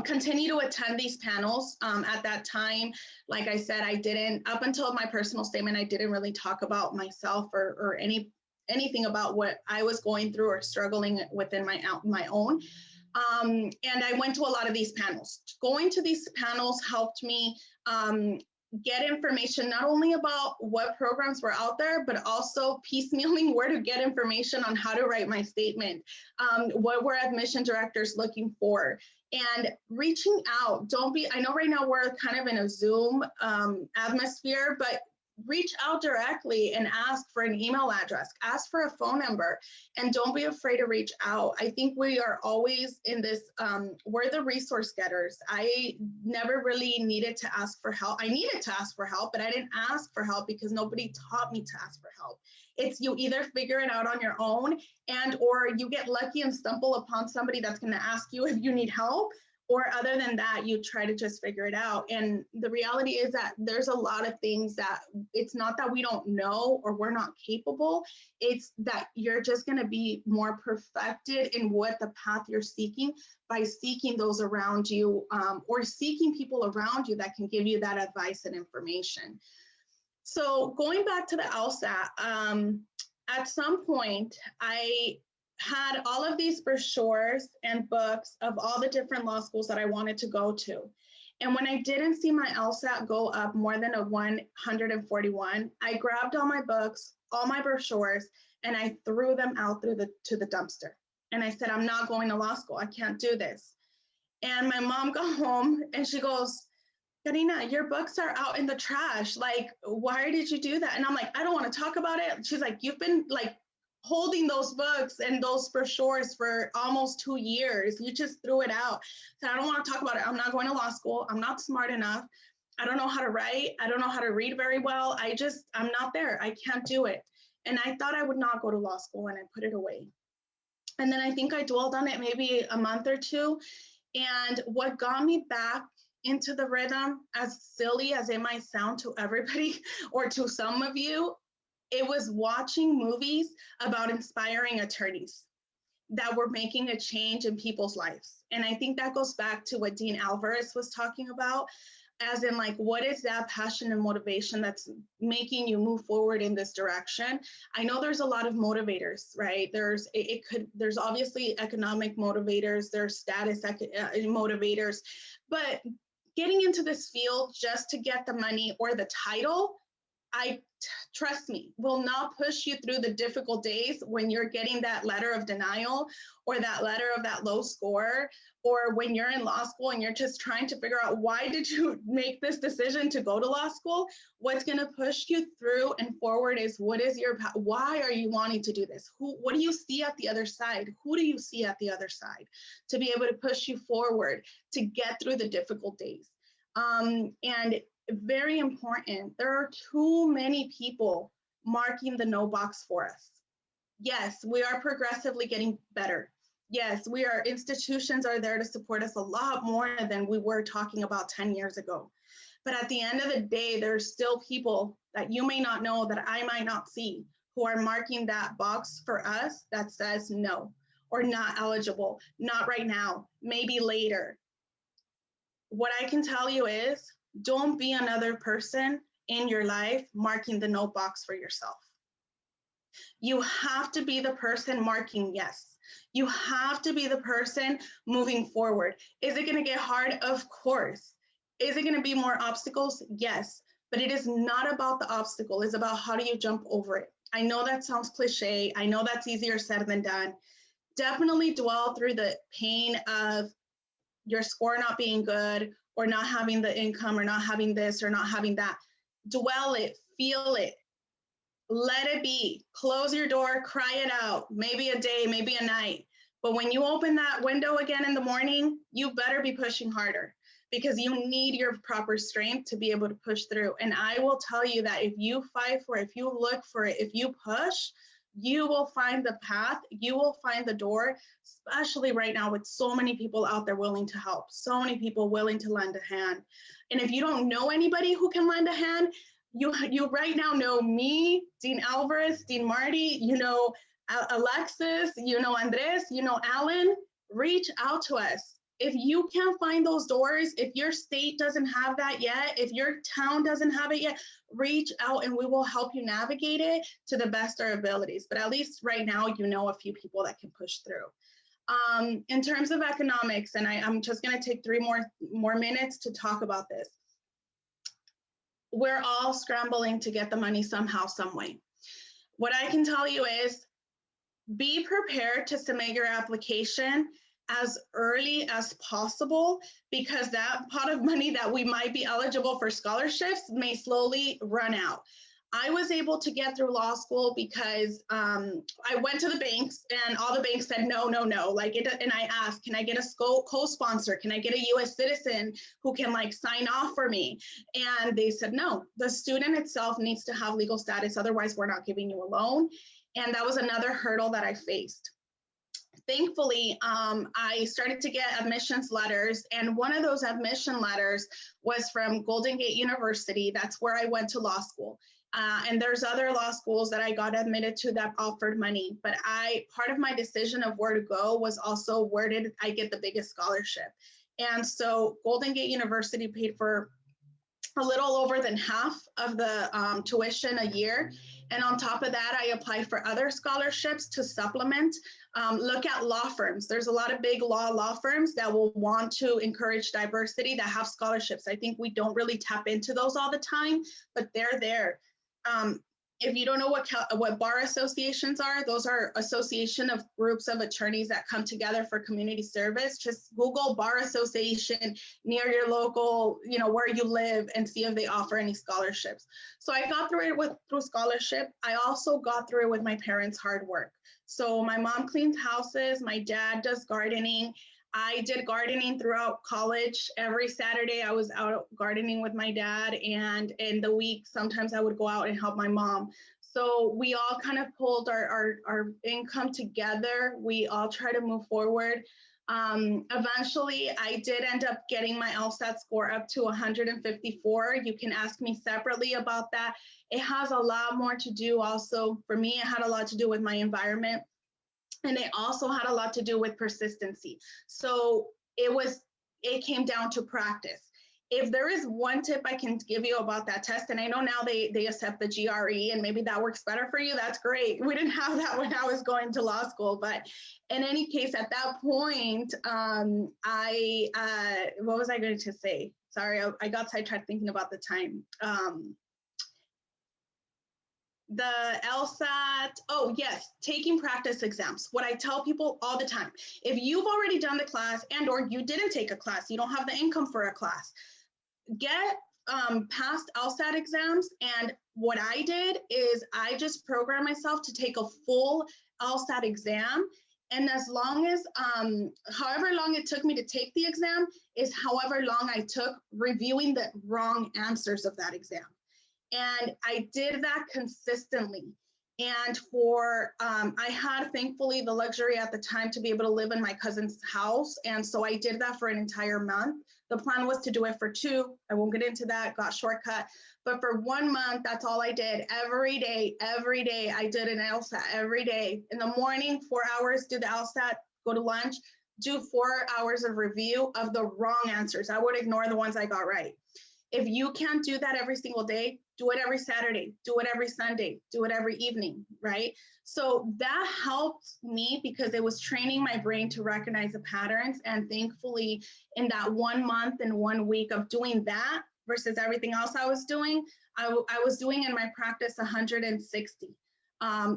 E: Continue to attend these panels. At that time, like I said, I didn't, up until my personal statement, I didn't really talk about myself or anything about what I was going through or struggling within my own. And I went to a lot of these panels. Going to these panels helped me get information not only about what programs were out there, but also piecemealing where to get information on how to write my statement. What were admission directors looking for? And reaching out. I know right now we're kind of in a Zoom atmosphere, but reach out directly and ask for an email address, ask for a phone number, and don't be afraid to reach out. I think we are always in this, we're the resource getters. I never really needed to ask for help. I needed to ask for help, but I didn't ask for help because nobody taught me to ask for help. It's you either figure it out on your own or you get lucky and stumble upon somebody that's going to ask you if you need help. Or other than that, you try to just figure it out. And the reality is that there's a lot of things that it's not that we don't know or we're not capable. It's that you're just going to be more perfected in what the path you're seeking by seeking those around you or seeking people around you that can give you that advice and information. So going back to the LSAT, at some point, I had all of these brochures and books of all the different law schools that I wanted to go to. And when I didn't see my LSAT go up more than a 141, I grabbed all my books, all my brochures, and I threw them out to the dumpster. And I said, I'm not going to law school. I can't do this. And my mom got home and she goes, Karina, your books are out in the trash. Like, why did you do that? And I'm like, I don't want to talk about it. She's like, you've been like holding those books and those brochures for almost 2 years. You just threw it out. So I don't want to talk about it. I'm not going to law school. I'm not smart enough. I don't know how to write. I don't know how to read very well. I'm not there. I can't do it. And I thought I would not go to law school, and I put it away. And then I think I dwelled on it maybe a month or two. And what got me back into the rhythm, as silly as it might sound to everybody or to some of you, it was watching movies about inspiring attorneys that were making a change in people's lives. And I think that goes back to what Dean Alvarez was talking about, as in like, what is that passion and motivation that's making you move forward in this direction? I know there's a lot of motivators, right? There's obviously economic motivators, there's status motivators, but getting into this field just to get the money or the title, trust me, will not push you through the difficult days when you're getting that letter of denial or that letter of that low score, or when you're in law school and you're just trying to figure out, why did you make this decision to go to law school? What's going to push you through and forward is, why are you wanting to do this? What do you see at the other side? Who do you see at the other side to be able to push you forward to get through the difficult days? And very important, there are too many people marking the no box for us. Yes, we are progressively getting better. Yes, institutions are there to support us a lot more than we were talking about 10 years ago. But at the end of the day, there's still people that you may not know, that I might not see, who are marking that box for us that says no, or not eligible, not right now, maybe later. What I can tell you is, don't be another person in your life marking the no box for yourself. You have to be the person marking yes. You have to be the person moving forward. Is it going to get hard? Of course. Is it going to be more obstacles? Yes. But it is not about the obstacle. It's about, how do you jump over it? I know that sounds cliche. I know that's easier said than done. Definitely dwell through the pain of your score not being good, or not having the income, or not having this, or not having that. Dwell it, feel it, let it be. Close your door, cry it out, maybe a day, maybe a night. But when you open that window again in the morning, you better be pushing harder, because you need your proper strength to be able to push through. And I will tell you that if you fight for it, if you look for it, if you push, you will find the path, you will find the door, especially right now with so many people out there willing to help, so many people willing to lend a hand. And if you don't know anybody who can lend a hand, you right now know me, Dean Alvarez, Dean Martí, you know Alexis, you know Andres, you know Alan. Reach out to us. If you can't find those doors, if your state doesn't have that yet, if your town doesn't have it yet, reach out and we will help you navigate it to the best of our abilities. But at least right now, you know a few people that can push through. In terms of economics, and I'm just going to take 3 more minutes to talk about this. We're all scrambling to get the money somehow, some way. What I can tell you is, be prepared to submit your application as early as possible, because that pot of money that we might be eligible for scholarships may slowly run out. I was able to get through law school because I went to the banks, and all the banks said no, no, no. And I asked, can I get a co-sponsor? Can I get a U.S. citizen who can sign off for me? And they said no. The student itself needs to have legal status, otherwise we're not giving you a loan. And that was another hurdle that I faced. Thankfully, I started to get admissions letters, and one of those admission letters was from Golden Gate University. That's where I went to law school. And there's other law schools that I got admitted to that offered money, but part of my decision of where to go was also, where did I get the biggest scholarship? And so Golden Gate University paid for a little over than half of the tuition a year. And on top of that, I applied for other scholarships to supplement. Look at law firms. There's a lot of big law firms that will want to encourage diversity, that have scholarships. I think we don't really tap into those all the time, but they're there. If you don't know what bar associations are, those are association of groups of attorneys that come together for community service. Just Google bar association near your local, where you live, and see if they offer any scholarships. So I got through it through scholarship. I also got through it with my parents' hard work. So my mom cleans houses, my dad does gardening. I did gardening throughout college. Every Saturday I was out gardening with my dad, and in the week, sometimes I would go out and help my mom. So we all kind of pulled our income together. We all try to move forward. Eventually, I did end up getting my LSAT score up to 154. You can ask me separately about that. It has a lot more to do also, for me, it had a lot to do with my environment. And it also had a lot to do with persistency. So it came down to practice. If there is one tip I can give you about that test, and I know now they accept the GRE and maybe that works better for you, that's great. We didn't have that when I was going to law school, but in any case, at that point, what was I going to say? Sorry, I got sidetracked thinking about the time. The LSAT, oh yes, taking practice exams. What I tell people all the time, if you've already done the class or you didn't take a class, you don't have the income for a class, get past LSAT exams. And what I did is I just programmed myself to take a full LSAT exam. And as long as, however long it took me to take the exam is however long I took reviewing the wrong answers of that exam. And I did that consistently. And I had, thankfully, the luxury at the time to be able to live in my cousin's house. And so I did that for an entire month. The plan was to do it for 2. I won't get into that, got shortcut. But for 1 month, that's all I did. Every day, I did an LSAT every day. In the morning, 4 hours, do the LSAT, go to lunch, do 4 hours of review of the wrong answers. I would ignore the ones I got right. If you can't do that every single day, do it every Saturday, do it every Sunday, do it every evening, right? So that helped me because it was training my brain to recognize the patterns. And thankfully, in that 1 month and 1 week of doing that versus everything else I was doing, I was doing in my practice 160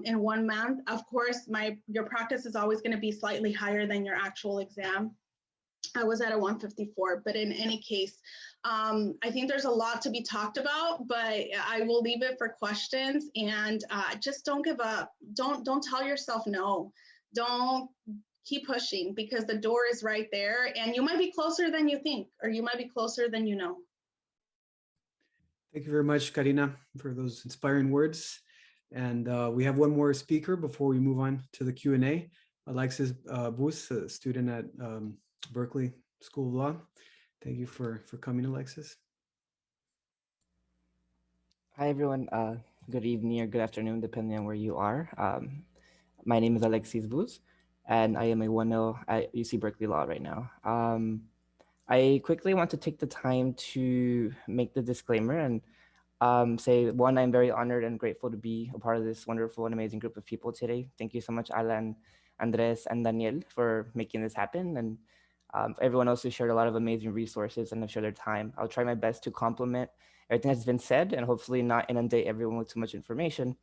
E: in 1 month. Of course, your practice is always going to be slightly higher than your actual exam. I was at a 154, but in any case, I think there's a lot to be talked about, but I will leave it for questions. And just don't give up. Don't tell yourself no. Don't keep pushing because the door is right there and you might be closer than you think, or you might be closer than you know.
C: Thank you very much, Karina, for those inspiring words. And we have one more speaker before we move on to the Q&A. Alexis Buz, a student at Berkeley School of Law. Thank you for coming, Alexis.
F: Hi, everyone. Good evening or good afternoon, depending on where you are. My name is Alexis Buz, and I am a 1L at UC Berkeley Law right now. I quickly want to take the time to make the disclaimer and say, one, I'm very honored and grateful to be a part of this wonderful and amazing group of people today. Thank you so much, Alan, Andres, and Daniel for making this happen. And everyone else who shared a lot of amazing resources and have shared their time. I'll try my best to complement everything that's been said and hopefully not inundate everyone with too much information.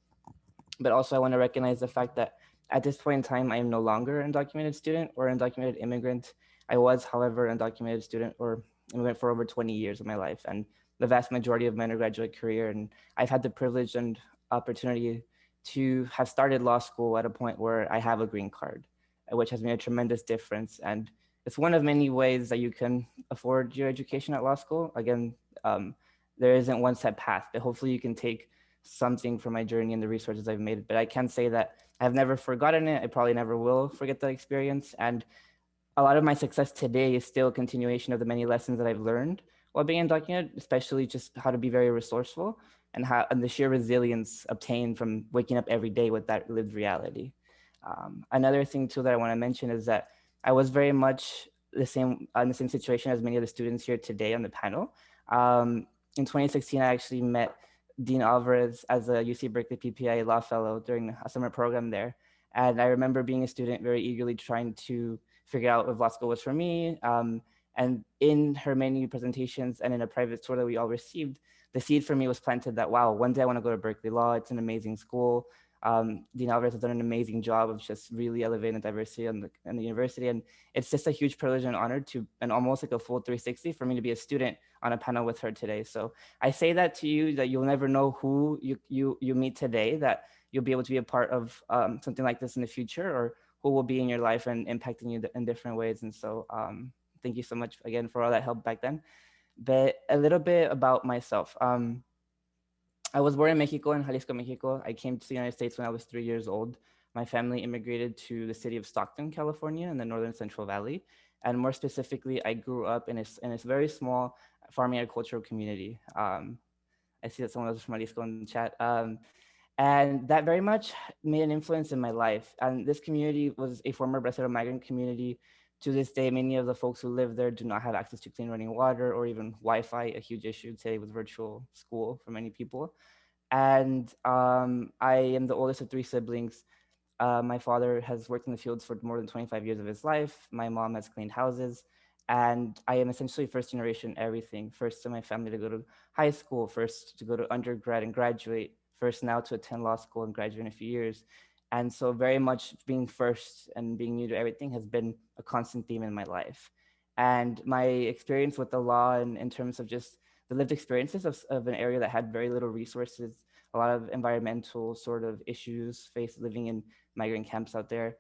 F: But also I want to recognize the fact that at this point in time, I am no longer an undocumented student or an undocumented immigrant. I was, however, an undocumented student or immigrant for over 20 years of my life and the vast majority of my undergraduate career. And I've had the privilege and opportunity to have started law school at a point where I have a green card, which has made a tremendous difference. And it's one of many ways that you can afford your education at law school. Again, there isn't one set path, but hopefully you can take something from my journey and the resources I've made. But I can say that I've never forgotten it. I probably never will forget that experience. And a lot of my success today is still a continuation of the many lessons that I've learned while being undocumented, especially just how to be very resourceful and the sheer resilience obtained from waking up every day with that lived reality. Another thing too that I want to mention is that I was very much in the same situation as many of the students here today on the panel. In 2016, I actually met Dean Alvarez as a UC Berkeley PPA Law Fellow during a summer program there. And I remember being a student very eagerly trying to figure out if law school was for me. And in her many presentations and in a private tour that we all received, the seed for me was planted that, wow, one day I want to go to Berkeley Law. It's an amazing school. Dean Alvarez has done an amazing job of just really elevating diversity in the university. And it's just a huge privilege and honor to, and almost like a full 360 for me to be a student on a panel with her today. So I say that to you, that you'll never know who you meet today, that you'll be able to be a part of something like this in the future, or who will be in your life and impacting you in different ways. And so thank you so much again for all that help back then. But a little bit about myself. I was born in Mexico, in Jalisco, Mexico. I came to the United States when I was 3 years old. My family immigrated to the city of Stockton, California, in the Northern Central Valley. And more specifically, I grew up in a very small farming agricultural community. I see that someone else from Jalisco in the chat. And that very much made an influence in my life. And this community was a former Bracero migrant community. To this day, many of the folks who live there do not have access to clean running water or even Wi-Fi, a huge issue today with virtual school for many people. And I am the oldest of 3 siblings. My father has worked in the fields for more than 25 years of his life. My mom has cleaned houses. And I am essentially first generation everything. First in my family to go to high school, first to go to undergrad and graduate, first now to attend law school and graduate in a few years. And so very much being first and being new to everything has been a constant theme in my life. And my experience with the law and in terms of just the lived experiences of an area that had very little resources, a lot of environmental sort of issues faced living in migrant camps out there,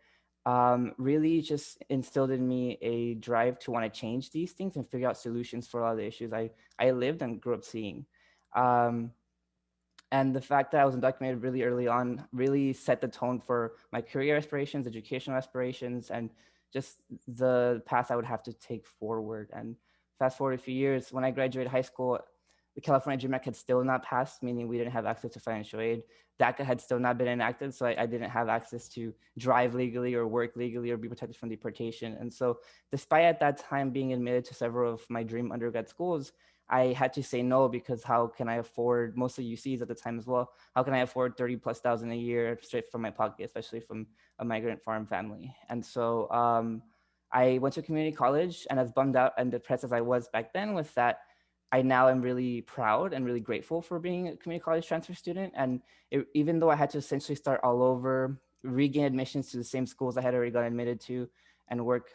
F: really just instilled in me a drive to want to change these things and figure out solutions for a lot of the issues I lived and grew up seeing. And the fact that I was undocumented really early on really set the tone for my career aspirations, educational aspirations, and just the path I would have to take forward. And fast forward a few years, when I graduated high school, the California Dream Act had still not passed, meaning we didn't have access to financial aid. DACA had still not been enacted, so I didn't have access to drive legally or work legally or be protected from deportation. And so despite at that time being admitted to several of my dream undergrad schools, I had to say no, because how can I afford, mostly UCs at the time as well, how can I afford 30,000+ a year straight from my pocket, especially from a migrant farm family? And so I went to community college, and as bummed out and depressed as I was back then with that, I now am really proud and really grateful for being a community college transfer student. And even though I had to essentially start all over, regain admissions to the same schools I had already gotten admitted to, and work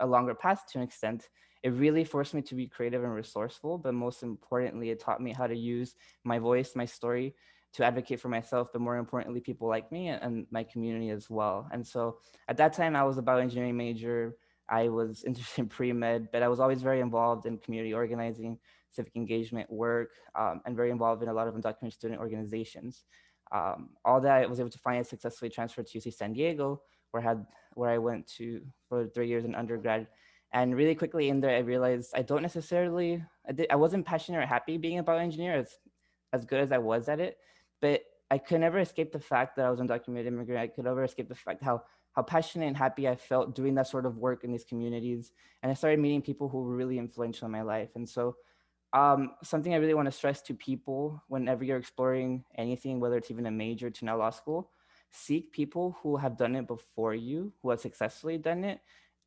F: a longer path to an extent, it really forced me to be creative and resourceful, but most importantly, it taught me how to use my voice, my story, to advocate for myself, but more importantly, people like me and my community as well. And so at that time, I was a bioengineering major. I was interested in pre-med, but I was always very involved in community organizing, civic engagement work, and very involved in a lot of undocumented student organizations. All that I was able to find, I successfully transferred to UC San Diego, where I went to for 3 years in undergrad. And really quickly in there, I realized I wasn't passionate or happy being a bioengineer as good as I was at it, but I could never escape the fact that I was an undocumented immigrant. I could never escape the fact how passionate and happy I felt doing that sort of work in these communities. And I started meeting people who were really influential in my life. And so something I really want to stress to people whenever you're exploring anything, whether it's even a major to now law school, seek people who have done it before you, who have successfully done it,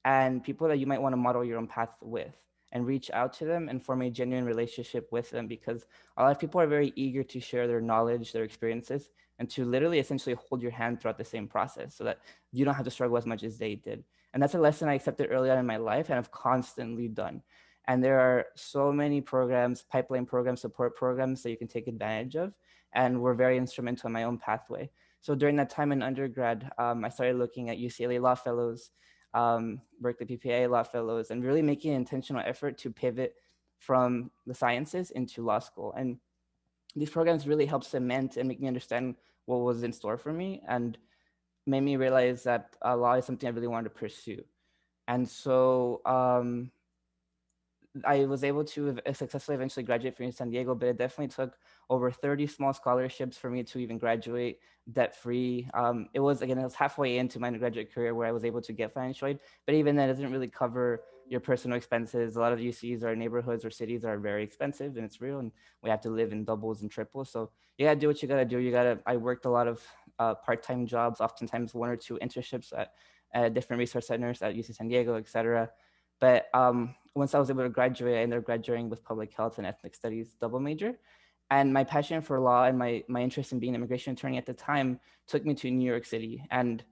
F: and people that you might want to model your own path with, and reach out to them and form a genuine relationship with them, because a lot of people are very eager to share their knowledge, their experiences, and to literally essentially hold your hand throughout the same process so that you don't have to struggle as much as they did. And that's a lesson I accepted early on in my life and have constantly done. And there are so many programs, pipeline programs, support programs that you can take advantage of, and were very instrumental in my own pathway. So during that time in undergrad, I started looking at UCLA Law Fellows, Berkeley PPA Law Fellows, and really making an intentional effort to pivot from the sciences into law school. And these programs really helped cement and make me understand what was in store for me, and made me realize that law is something I really wanted to pursue. And so I was able to successfully eventually graduate from San Diego, but it definitely took over 30 small scholarships for me to even graduate debt-free. It was halfway into my undergraduate career where I was able to get financial aid, but even that doesn't really cover your personal expenses. A lot of UCs or neighborhoods or cities are very expensive, and it's real, and we have to live in doubles and triples. So you gotta do what you gotta do. I worked a lot of part-time jobs, oftentimes 1 or 2 internships at different resource centers at UC San Diego, et cetera. But once I was able to graduate, I ended up graduating with public health and ethnic studies double major. And my passion for law and my interest in being an immigration attorney at the time took me to New York City. And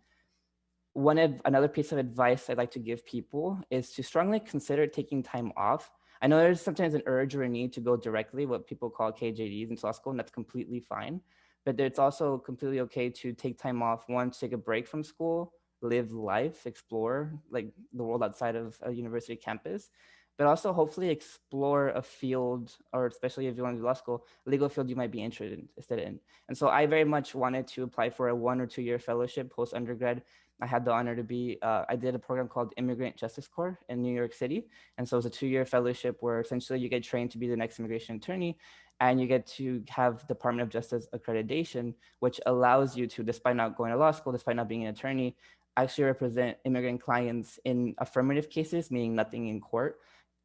F: another piece of advice I'd like to give people is to strongly consider taking time off. I know there's sometimes an urge or a need to go directly, what people call KJDs into law school, and that's completely fine. But it's also completely okay to take time off, one, to take a break from school, live life, explore like the world outside of a university campus, but also hopefully explore a field, or especially if you want to do law school, a legal field you might be interested in. And so I very much wanted to apply for a 1 or 2 year fellowship post undergrad. I had the honor to be, I did a program called Immigrant Justice Corps in New York City. And so it's a 2-year fellowship where essentially you get trained to be the next immigration attorney, and you get to have Department of Justice accreditation, which allows you to, despite not going to law school, despite not being an attorney, actually represent immigrant clients in affirmative cases, meaning nothing in court,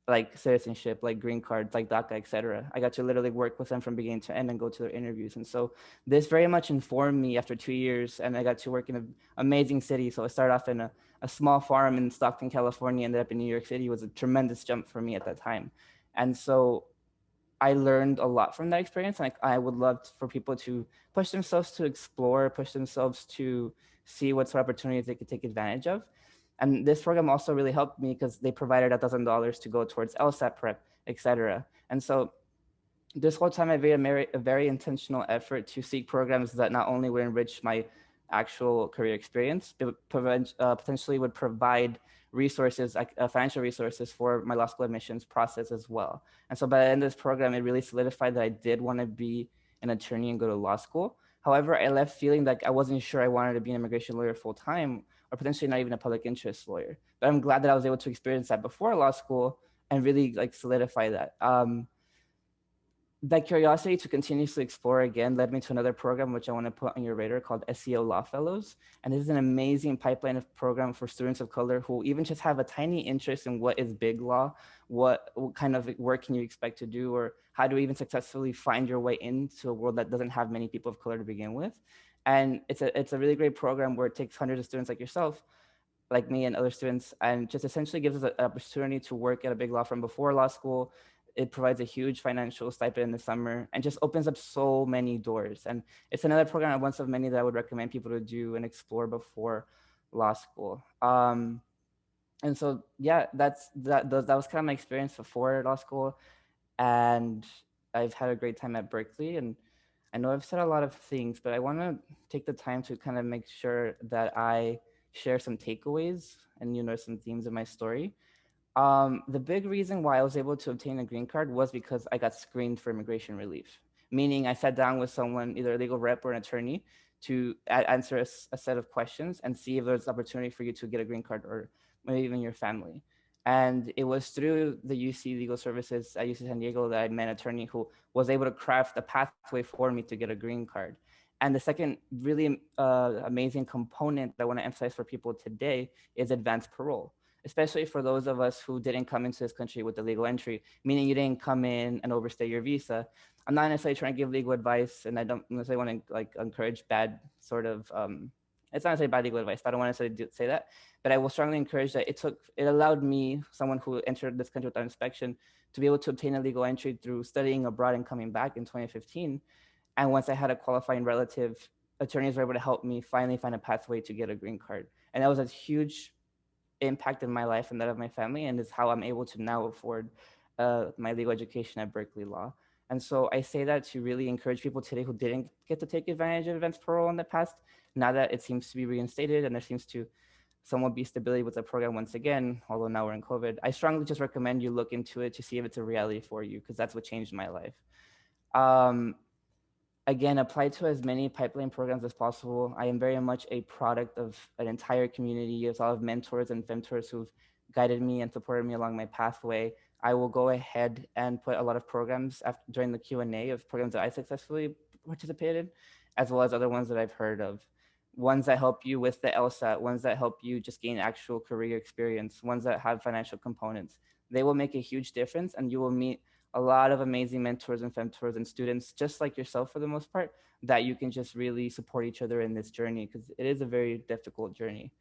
F: like citizenship, like green cards, like DACA, et cetera. I got to literally work with them from beginning to end and go to their interviews. And so this very much informed me after 2 years, and I got to work in an amazing city. So I started off in a small farm in Stockton, California, ended up in New York City. It was a tremendous jump for me at that time. And so I learned a lot from that experience. Like, I would love for people to push themselves to explore, push themselves to see what sort of opportunities they could take advantage of. And this program also really helped me because they provided $1,000 to go towards LSAC prep, et cetera. And so this whole time I made a very intentional effort to seek programs that not only would enrich my actual career experience, but potentially would provide resources, financial resources for my law school admissions process as well. And so by the end of this program, it really solidified that I did want to be an attorney and go to law school. However, I left feeling like I wasn't sure I wanted to be an immigration lawyer full time, or potentially not even a public interest lawyer. But I'm glad that I was able to experience that before law school and really like solidify that. That curiosity to continuously explore again led me to another program, which I want to put on your radar, called SEO Law Fellows. And this is an amazing pipeline of program for students of color who even just have a tiny interest in what is big law, what kind of work can you expect to do, or how to even successfully find your way into a world that doesn't have many people of color to begin with. And it's a really great program where it takes hundreds of students like yourself, like me and other students, and just essentially gives us an opportunity to work at a big law firm before law school. It provides a huge financial stipend in the summer and just opens up so many doors. And it's another program, one of many, that I would recommend people to do and explore before law school. And so, yeah, that was kind of my experience before law school. And I've had a great time at Berkeley. And I know I've said a lot of things, but I want to take the time to kind of make sure that I share some takeaways and, some themes of my story. The big reason why I was able to obtain a green card was because I got screened for immigration relief, meaning I sat down with someone, either a legal rep or an attorney, to answer a set of questions and see if there's opportunity for you to get a green card, or maybe even your family. And it was through the UC Legal Services at UC San Diego that I met an attorney who was able to craft a pathway for me to get a green card. And the second really amazing component that I want to emphasize for people today is advanced parole, especially for those of us who didn't come into this country with the legal entry, meaning you didn't come in and overstay your visa. I'm not necessarily trying to give legal advice, and I don't necessarily want to like encourage bad sort of, it's not necessarily bad legal advice, but I don't want to necessarily say that. But I will strongly encourage that it allowed me, someone who entered this country without inspection, to be able to obtain a legal entry through studying abroad and coming back in 2015. And once I had a qualifying relative, attorneys were able to help me finally find a pathway to get a green card. And that was a huge impact in my life and that of my family, and is how I'm able to now afford my legal education at Berkeley Law. And so I say that to really encourage people today who didn't get to take advantage of advanced parole in the past, now that it seems to be reinstated and there seems to somewhat be stability with the program once again, although now we're in COVID. I strongly just recommend you look into it to see if it's a reality for you, because that's what changed my life. Again, apply to as many pipeline programs as possible. I am very much a product of an entire community of a lot of mentors and mentors who've guided me and supported me along my pathway. I will go ahead and put a lot of programs during the Q&A of programs that I successfully participated, as well as other ones that I've heard of. Ones that help you with the LSAT, ones that help you just gain actual career experience, ones that have financial components. They will make a huge difference, and you will meet a lot of amazing mentors and mentors and students, just like yourself for the most part, that you can just really support each other in this journey, because it is a very difficult journey.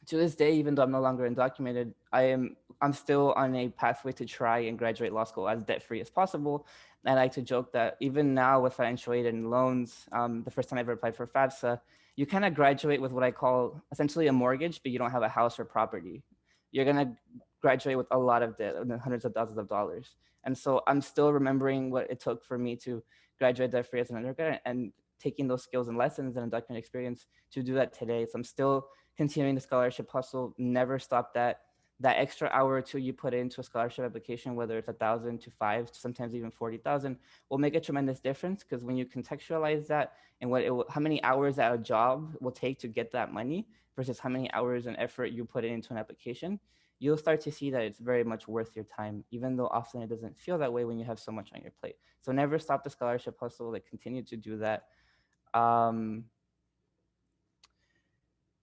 F: to this day, even though I'm no longer undocumented, I'm still on a pathway to try and graduate law school as debt-free as possible. And I like to joke that even now with financial aid and loans, the first time I ever applied for FAFSA, you kind of graduate with what I call essentially a mortgage, but you don't have a house or property. You're gonna graduate with a lot of debt, hundreds of thousands of dollars. And so I'm still remembering what it took for me to graduate debt-free as an undergrad and taking those skills and lessons and undocumented experience to do that today. So I'm still continuing the scholarship hustle, never stop that. That extra hour or two you put into a scholarship application, whether it's 1,000 to 5, sometimes even 40,000, will make a tremendous difference, because when you contextualize that and how many hours that a job will take to get that money versus how many hours and effort you put into an application, you'll start to see that it's very much worth your time, even though often it doesn't feel that way when you have so much on your plate. So never stop the scholarship hustle, like continue to do that.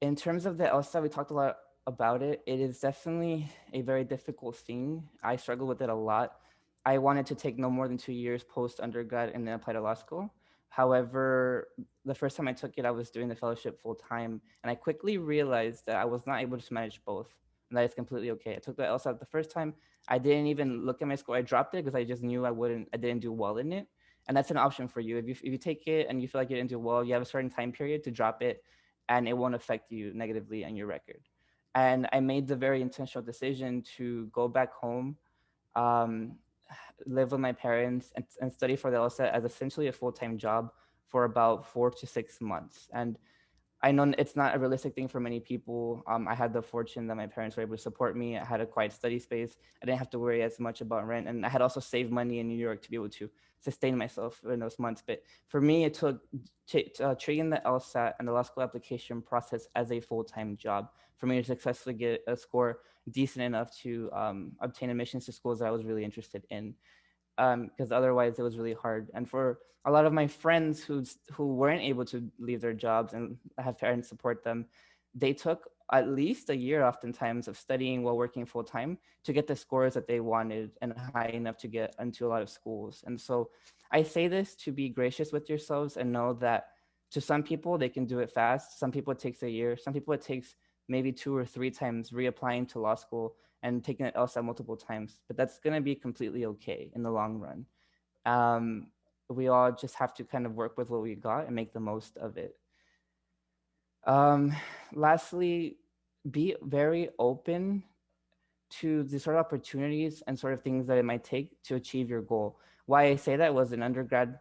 F: In terms of the LSAT, we talked a lot about it. It is definitely a very difficult thing. I struggle with it a lot. I wanted to take no more than 2 years post undergrad and then apply to law school. However, the first time I took it, I was doing the fellowship full time, and I quickly realized that I was not able to manage both, and that is completely okay. I took the LSAT the first time. I didn't even look at my score. I dropped it because I just knew I didn't do well in it. And that's an option for you. If you take it and you feel like you didn't do well, you have a certain time period to drop it, and it won't affect you negatively on your record. And I made the very intentional decision to go back home, um, live with my parents, and study for the LSAT as essentially a full-time job for about 4 to 6 months. And I know it's not a realistic thing for many people. I had the fortune that my parents were able to support me. I had a quiet study space. I didn't have to worry as much about rent. And I had also saved money in New York to be able to sustain myself in those months. But for me, it took treating the LSAT and the law school application process as a full-time job for me to successfully get a score decent enough to obtain admissions to schools that I was really interested in. Because otherwise it was really hard. And for a lot of my friends who weren't able to leave their jobs and have parents support them, they took at least a year oftentimes of studying while working full time to get the scores that they wanted and high enough to get into a lot of schools. And so I say this to be gracious with yourselves and know that to some people, they can do it fast. Some people it takes a year. Some people it takes maybe 2 or 3 times reapplying to law school and taking it LSAT multiple times, but that's going to be completely okay in the long run. We all just have to kind of work with what we got and make the most of it. Lastly, be very open to the sort of opportunities and sort of things that it might take to achieve your goal. Why I say that was in undergrad,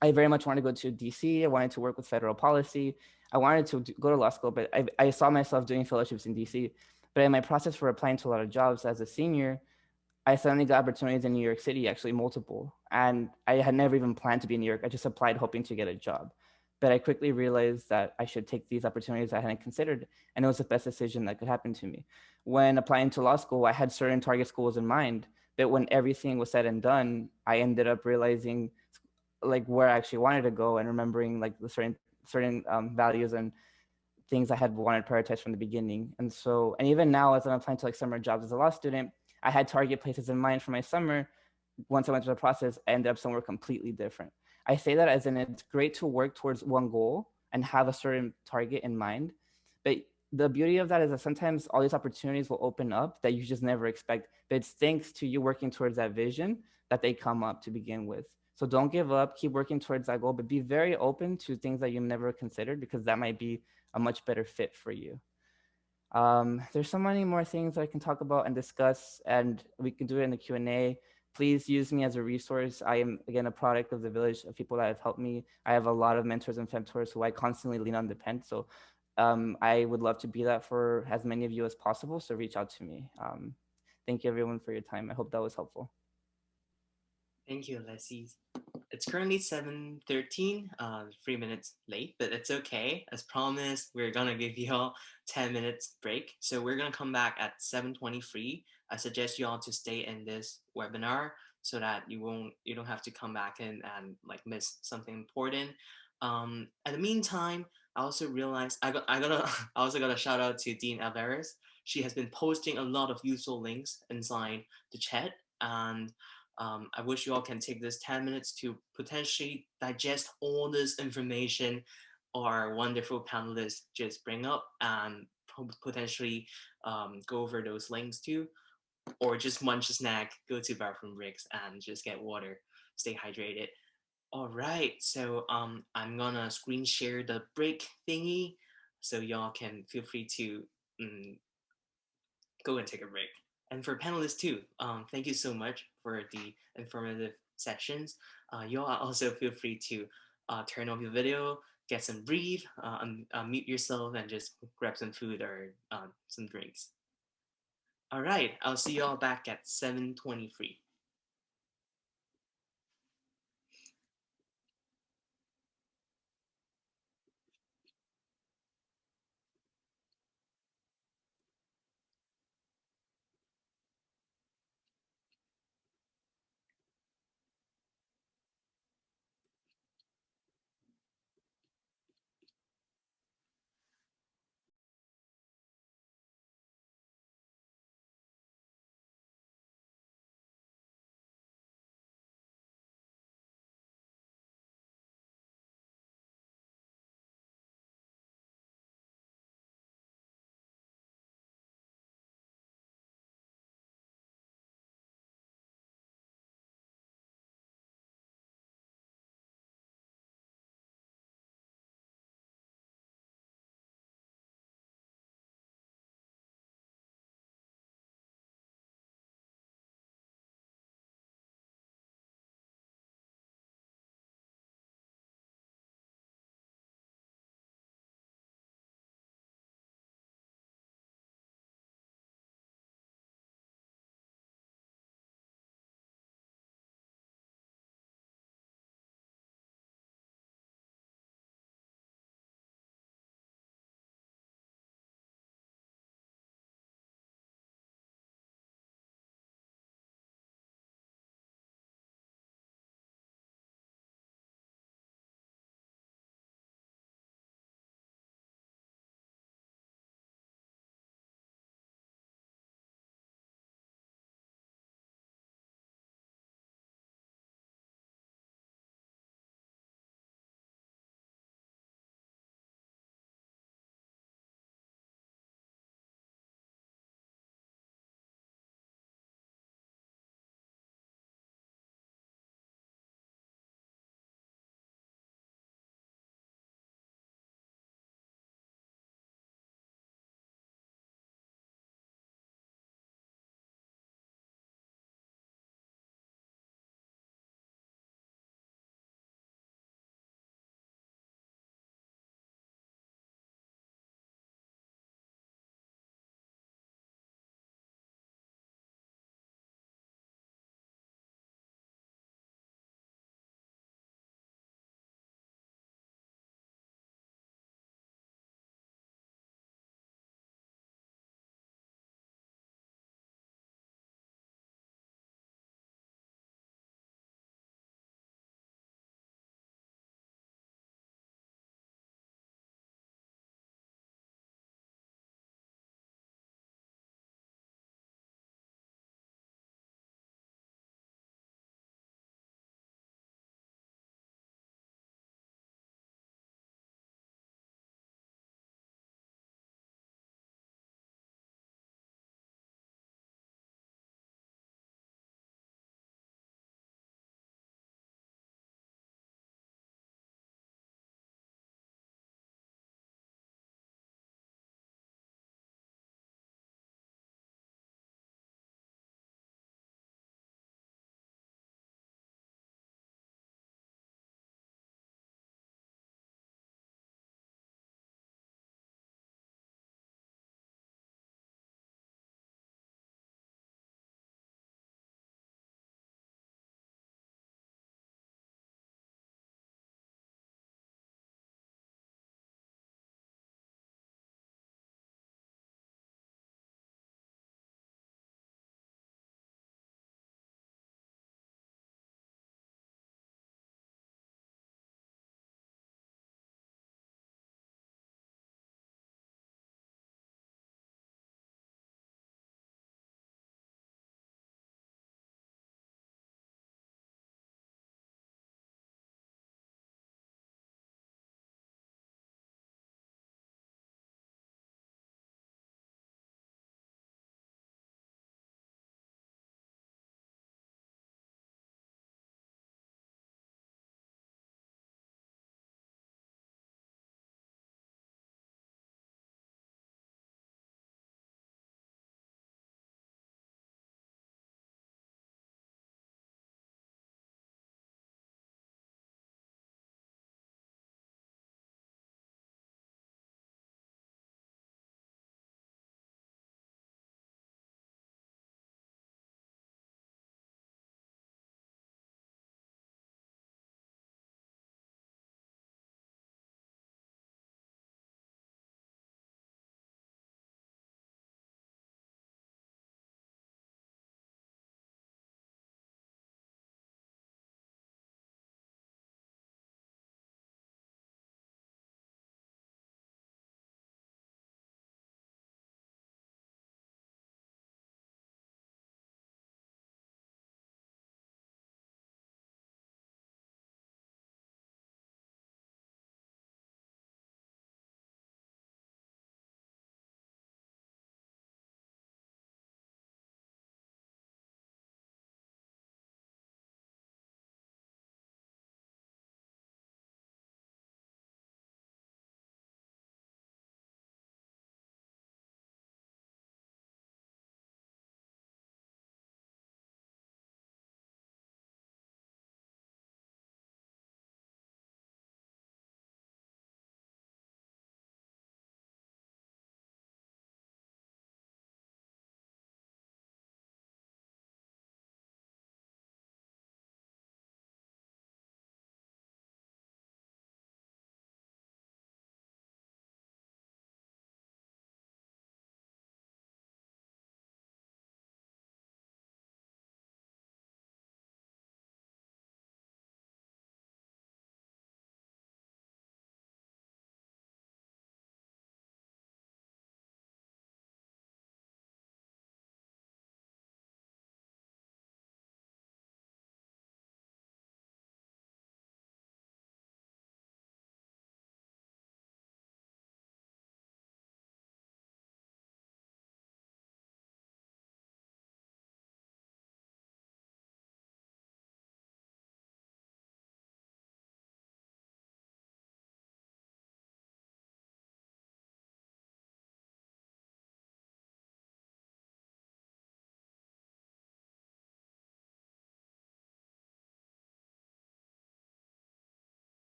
F: I very much wanted to go to DC. I wanted to work with federal policy. I wanted to go to law school, but I saw myself doing fellowships in DC. But in my process for applying to a lot of jobs as a senior, I suddenly got opportunities in New York City, actually multiple. And I had never even planned to be in New York. I just applied hoping to get a job. But I quickly realized that I should take these opportunities I hadn't considered, and it was the best decision that could happen to me. When applying to law school, I had certain target schools in mind, but when everything was said and done, I ended up realizing like where I actually wanted to go and remembering like the certain values and things I had wanted to prioritize from the beginning. And so, and even now as I'm applying to like summer jobs as a law student, I had target places in mind for my summer. Once I went through the process, I ended up somewhere completely different. I say that as in it's great to work towards one goal and have a certain target in mind. But the beauty of that is that sometimes all these opportunities will open up that you just never expect. But it's thanks to you working towards that vision that they come up to begin with. So don't give up, keep working towards that goal, but be very open to things that you've never considered, because that might be a much better fit for you. There's so many more things that I can talk about and discuss, and we can do it in the Q&A. Please use me as a resource. I am, again, a product of the village of people that have helped me. I have a lot of mentors and mentors who I constantly lean on and depend. So I would love to be that for as many of you as possible. So reach out to me. Thank you everyone for your time. I hope that was helpful.
A: Thank you, Alexis. It's currently 7:13, 3 minutes late, but it's okay. As promised, we're gonna give you all 10 minutes break. So we're gonna come back at 7:23. I suggest you all to stay in this webinar so that you don't have to come back in and like miss something important. At the meantime, I also realized I also got a shout out to Theis-Alvarez. She has been posting a lot of useful links inside the chat, and I wish you all can take this 10 minutes to potentially digest all this information our wonderful panelists just bring up, and potentially go over those links too, or just munch a snack, go to bathroom breaks, and just get water, stay hydrated. All right, so I'm gonna screen share the break thingy, so y'all can feel free to go and take a break. And for panelists too, thank you so much for the informative sessions. Y'all also feel free to turn off your video, get some breathe, mute yourself, and just grab some food or some drinks. All right, I'll see y'all back at 7:23.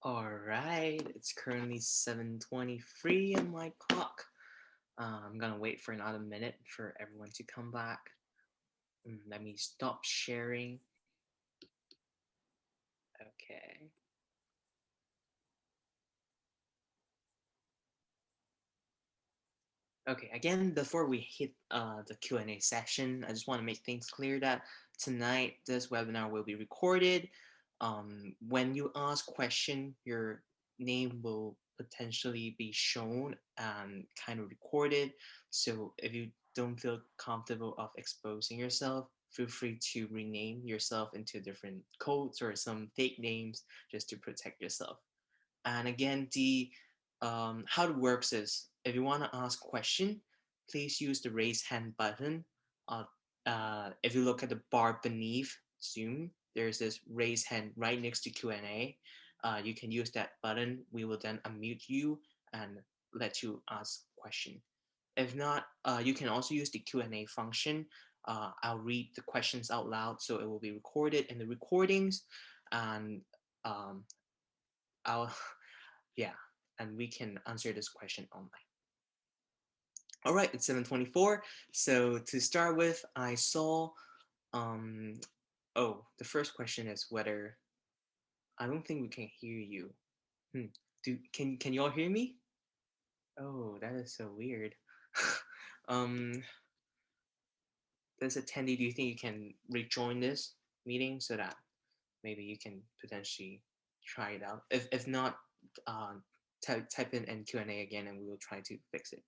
A: All right, it's currently 7:23 on my clock. I'm gonna wait for another minute for everyone to come back. Let me stop sharing. Okay. Okay, again, before we hit the Q&A session, I just want to make things clear that tonight this webinar will be recorded. When you ask question, your name will potentially be shown and kind of recorded. So if you don't feel comfortable of exposing yourself, feel free to rename yourself into different codes or some fake names just to protect yourself. And again, how it works is if you want to ask a question, please use the raise hand button. If you look at the bar beneath Zoom, there's this raise hand right next to Q&A. You can use that button. We will then unmute you and let you ask a question. If not, you can also use the Q&A function. I'll read the questions out loud, so it will be recorded in the recordings, and yeah, and we can answer this question online. All right, it's 7:24. So to start with, I saw, oh, the first question is whether, I don't think we can hear you. Can you all hear me? Oh, that is so weird. This attendee, do you think you can rejoin this meeting so that maybe you can potentially try it out? If not, type in Q&A again and we will try to fix it.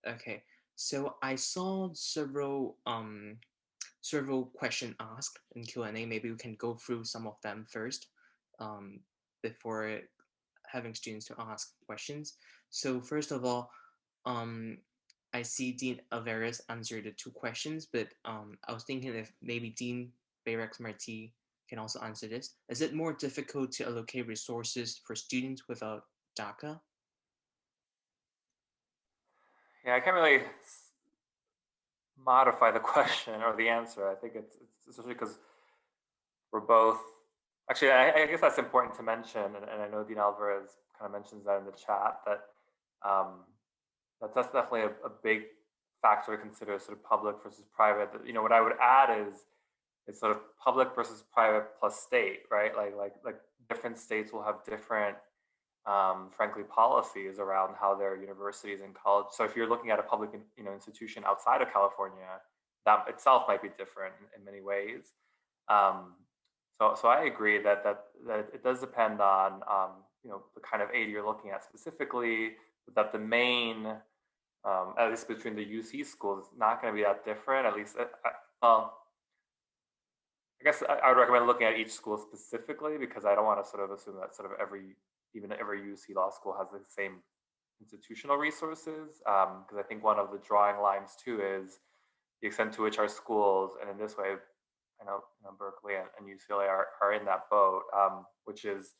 A: Okay, so I saw several questions asked in Q&A. Maybe we can go through some of them first before having students to ask questions. So first of all, I see Dean Alvarez answered the 2 questions, but I was thinking if maybe Dean Bayrex Martí can also answer this. Is it more difficult to allocate resources for students without DACA?
D: Yeah, I can't really modify the question or the answer. I think it's especially because we're both, actually, I guess that's important to mention, and I know Dean Alvarez kind of mentions that in the chat, that that's definitely a big factor to consider, sort of public versus private. You know, what I would add is it's sort of public versus private plus state, right? Like different states will have different, frankly, policies around how their universities and college. So if you're looking at a public, institution outside of California, that itself might be different in many ways. So I agree that it does depend on the kind of aid you're looking at specifically, but that the main, at least between the UC schools, is not going to be that different. At least, I guess I would recommend looking at each school specifically, because I don't want to sort of assume that sort of every UC law school has the same institutional resources, because I think one of the drawing lines too is the extent to which our schools, and in this way, I know Berkeley and UCLA are in that boat, which is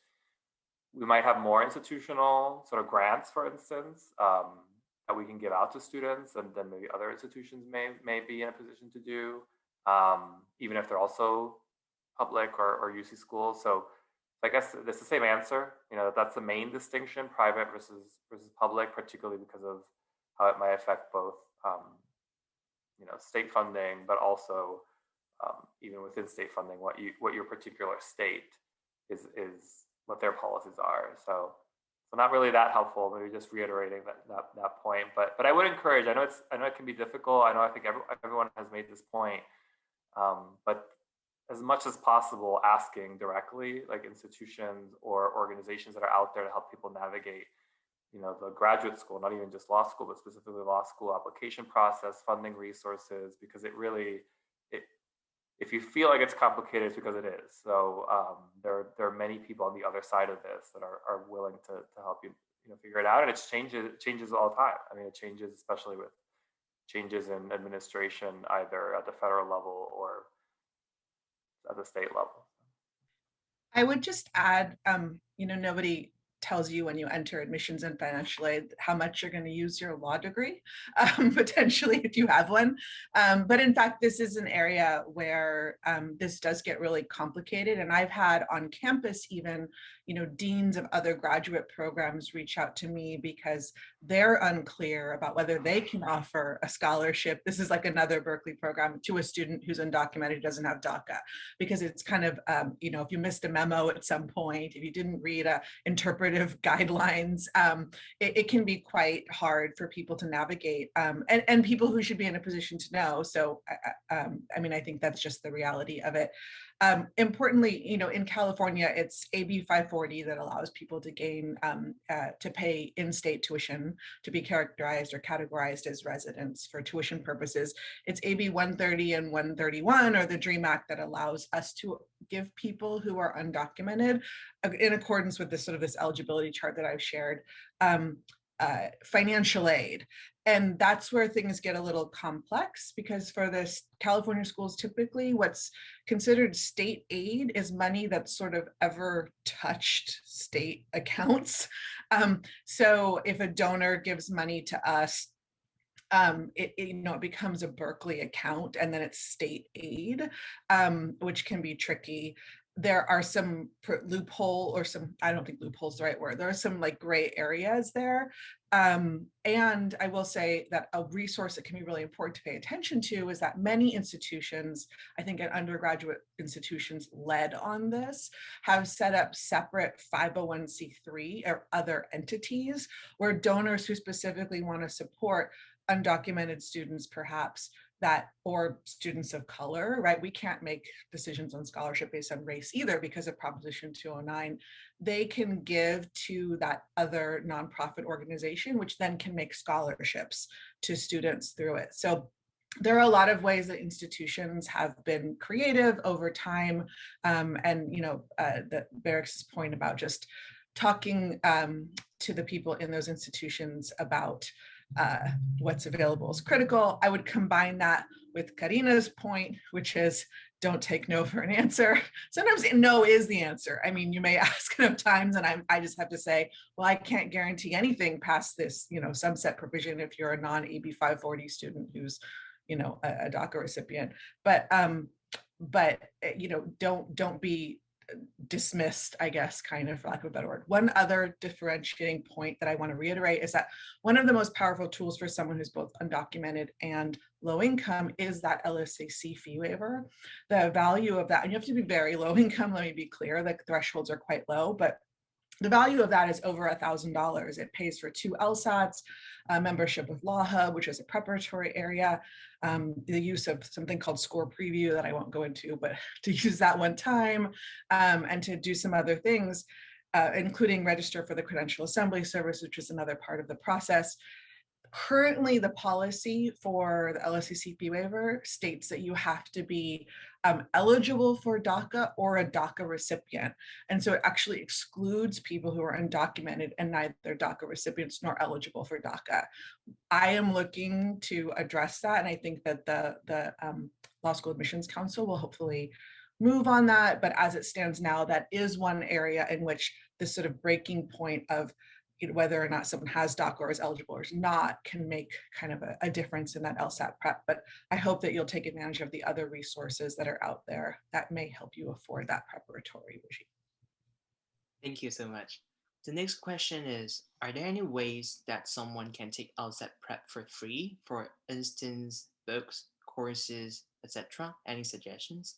D: we might have more institutional sort of grants, for instance, that we can give out to students, and then maybe other institutions may be in a position to do, even if they're also public or UC schools. So I guess it's the same answer. That's the main distinction: private versus public, particularly because of how it might affect both, state funding, but also even within state funding, what your particular state is what their policies are. So not really that helpful. Maybe just reiterating that point. But I would encourage. I know it can be difficult. I think everyone has made this point. But as much as possible, asking directly, like institutions or organizations that are out there to help people navigate, the graduate school, not even just law school, but specifically law school application process, funding resources, because if you feel like it's complicated, it's because it is. So there are many people on the other side of this that are willing to help you, figure it out. And it changes all the time. I mean, it changes, especially with changes in administration, either at the federal level or at the state level.
B: I would just add, nobody tells you when you enter admissions and financial aid how much you're going to use your law degree, potentially if you have one. But in fact, this is an area where this does get really complicated. And I've had on campus even, deans of other graduate programs reach out to me because they're unclear about whether they can offer a scholarship. This is like another Berkeley program to a student who's undocumented, who doesn't have DACA, because it's kind of, if you missed a memo at some point, if you didn't read interpretive guidelines, it can be quite hard for people to navigate, and people who should be in a position to know. So, I think that's just the reality of it. Importantly, in California, it's AB 540 that allows people to gain, to pay in-state tuition to be characterized or categorized as residents for tuition purposes. It's AB 130 and 131, or the DREAM Act, that allows us to give people who are undocumented, in accordance with this eligibility chart that I've shared, financial aid. And that's where things get a little complex, because for the California schools, typically what's considered state aid is money that's sort of ever touched state accounts. So if a donor gives money to us, it becomes a Berkeley account, and then it's state aid, which can be tricky. There are some loophole, or some, I don't think loophole is the right word. There are some gray areas there. And I will say that a resource that can be really important to pay attention to is that many institutions, I think at undergraduate institutions led on this, have set up separate 501c3 or other entities where donors who specifically want to support undocumented students, perhaps, or students of color, right? We can't make decisions on scholarship based on race either because of Proposition 209. They can give to that other nonprofit organization, which then can make scholarships to students through it. So there are a lot of ways that institutions have been creative over time. And the Bayrex's point about just talking to the people in those institutions about what's available is critical. I would combine that with Karina's point, which is don't take no for an answer. Sometimes no is the answer. I mean, you may ask enough times and I just have to say, well, I can't guarantee anything past this, sunset provision if you're a non-AB 540 student who's, a DACA recipient. But don't be dismissed, I guess, kind of, for lack of a better word. One other differentiating point that I want to reiterate is that one of the most powerful tools for someone who's both undocumented and low income is that LSAC fee waiver. The value of that, and you have to be very low income, let me be clear, the thresholds are quite low, but the value of that is over $1,000. It pays for 2 LSATs, membership with Law Hub, which is a preparatory area, the use of something called Score Preview that I won't go into, but to use that one time, and to do some other things, including register for the Credential Assembly Service, which is another part of the process. Currently, the policy for the LSAC fee waiver states that you have to be eligible for DACA or a DACA recipient. And so it actually excludes people who are undocumented and neither DACA recipients nor eligible for DACA. I am looking to address that. And I think that the Law School Admissions Council will hopefully move on that. But as it stands now, that is one area in which this sort of breaking point of whether or not someone has DACA or is eligible or is not can make kind of a difference in that LSAT prep. But I hope that you'll take advantage of the other resources that are out there that may help you afford that preparatory regime.
A: Thank you so much. The next question is, are there any ways that someone can take LSAT prep for free? For instance, books, courses, etc. Any suggestions?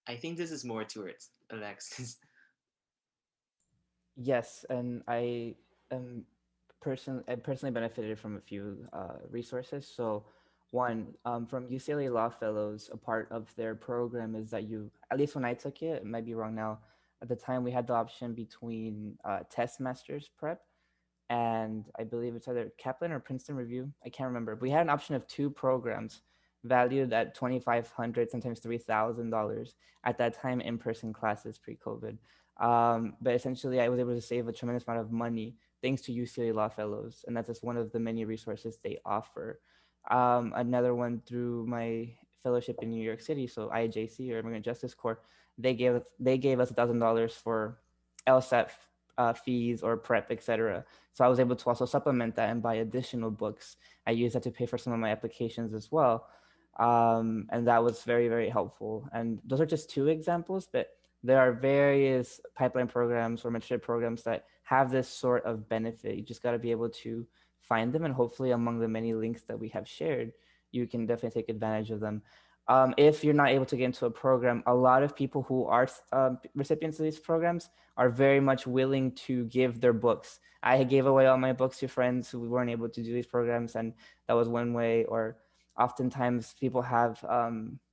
A: I think this is more towards Alexis.
F: Yes, and I personally benefited from a few resources. So one, from UCLA Law Fellows, a part of their program is that you, at least when I took it, it might be wrong now, at the time we had the option between test masters prep and I believe it's either Kaplan or Princeton Review. I can't remember. We had an option of 2 programs valued at $2,500, sometimes $3,000 at that time, in-person classes pre-COVID. But essentially, I was able to save a tremendous amount of money thanks to UCLA Law Fellows, and that's just one of the many resources they offer. Another one through my fellowship in New York City, so IJC, or Immigrant Justice Corps, they gave us $1,000 for LSAT fees or prep, etc. So I was able to also supplement that and buy additional books. I used that to pay for some of my applications as well. And that was very, very helpful. And those are just two examples, but there are various pipeline programs or mentorship programs that have this sort of benefit. You just got to be able to find them, and hopefully among the many links that we have shared, you can definitely take advantage of them. If you're not able to get into a program, a lot of people who are recipients of these programs are very much willing to give their books. I gave away all my books to friends who weren't able to do these programs, and that was one way. Or oftentimes people have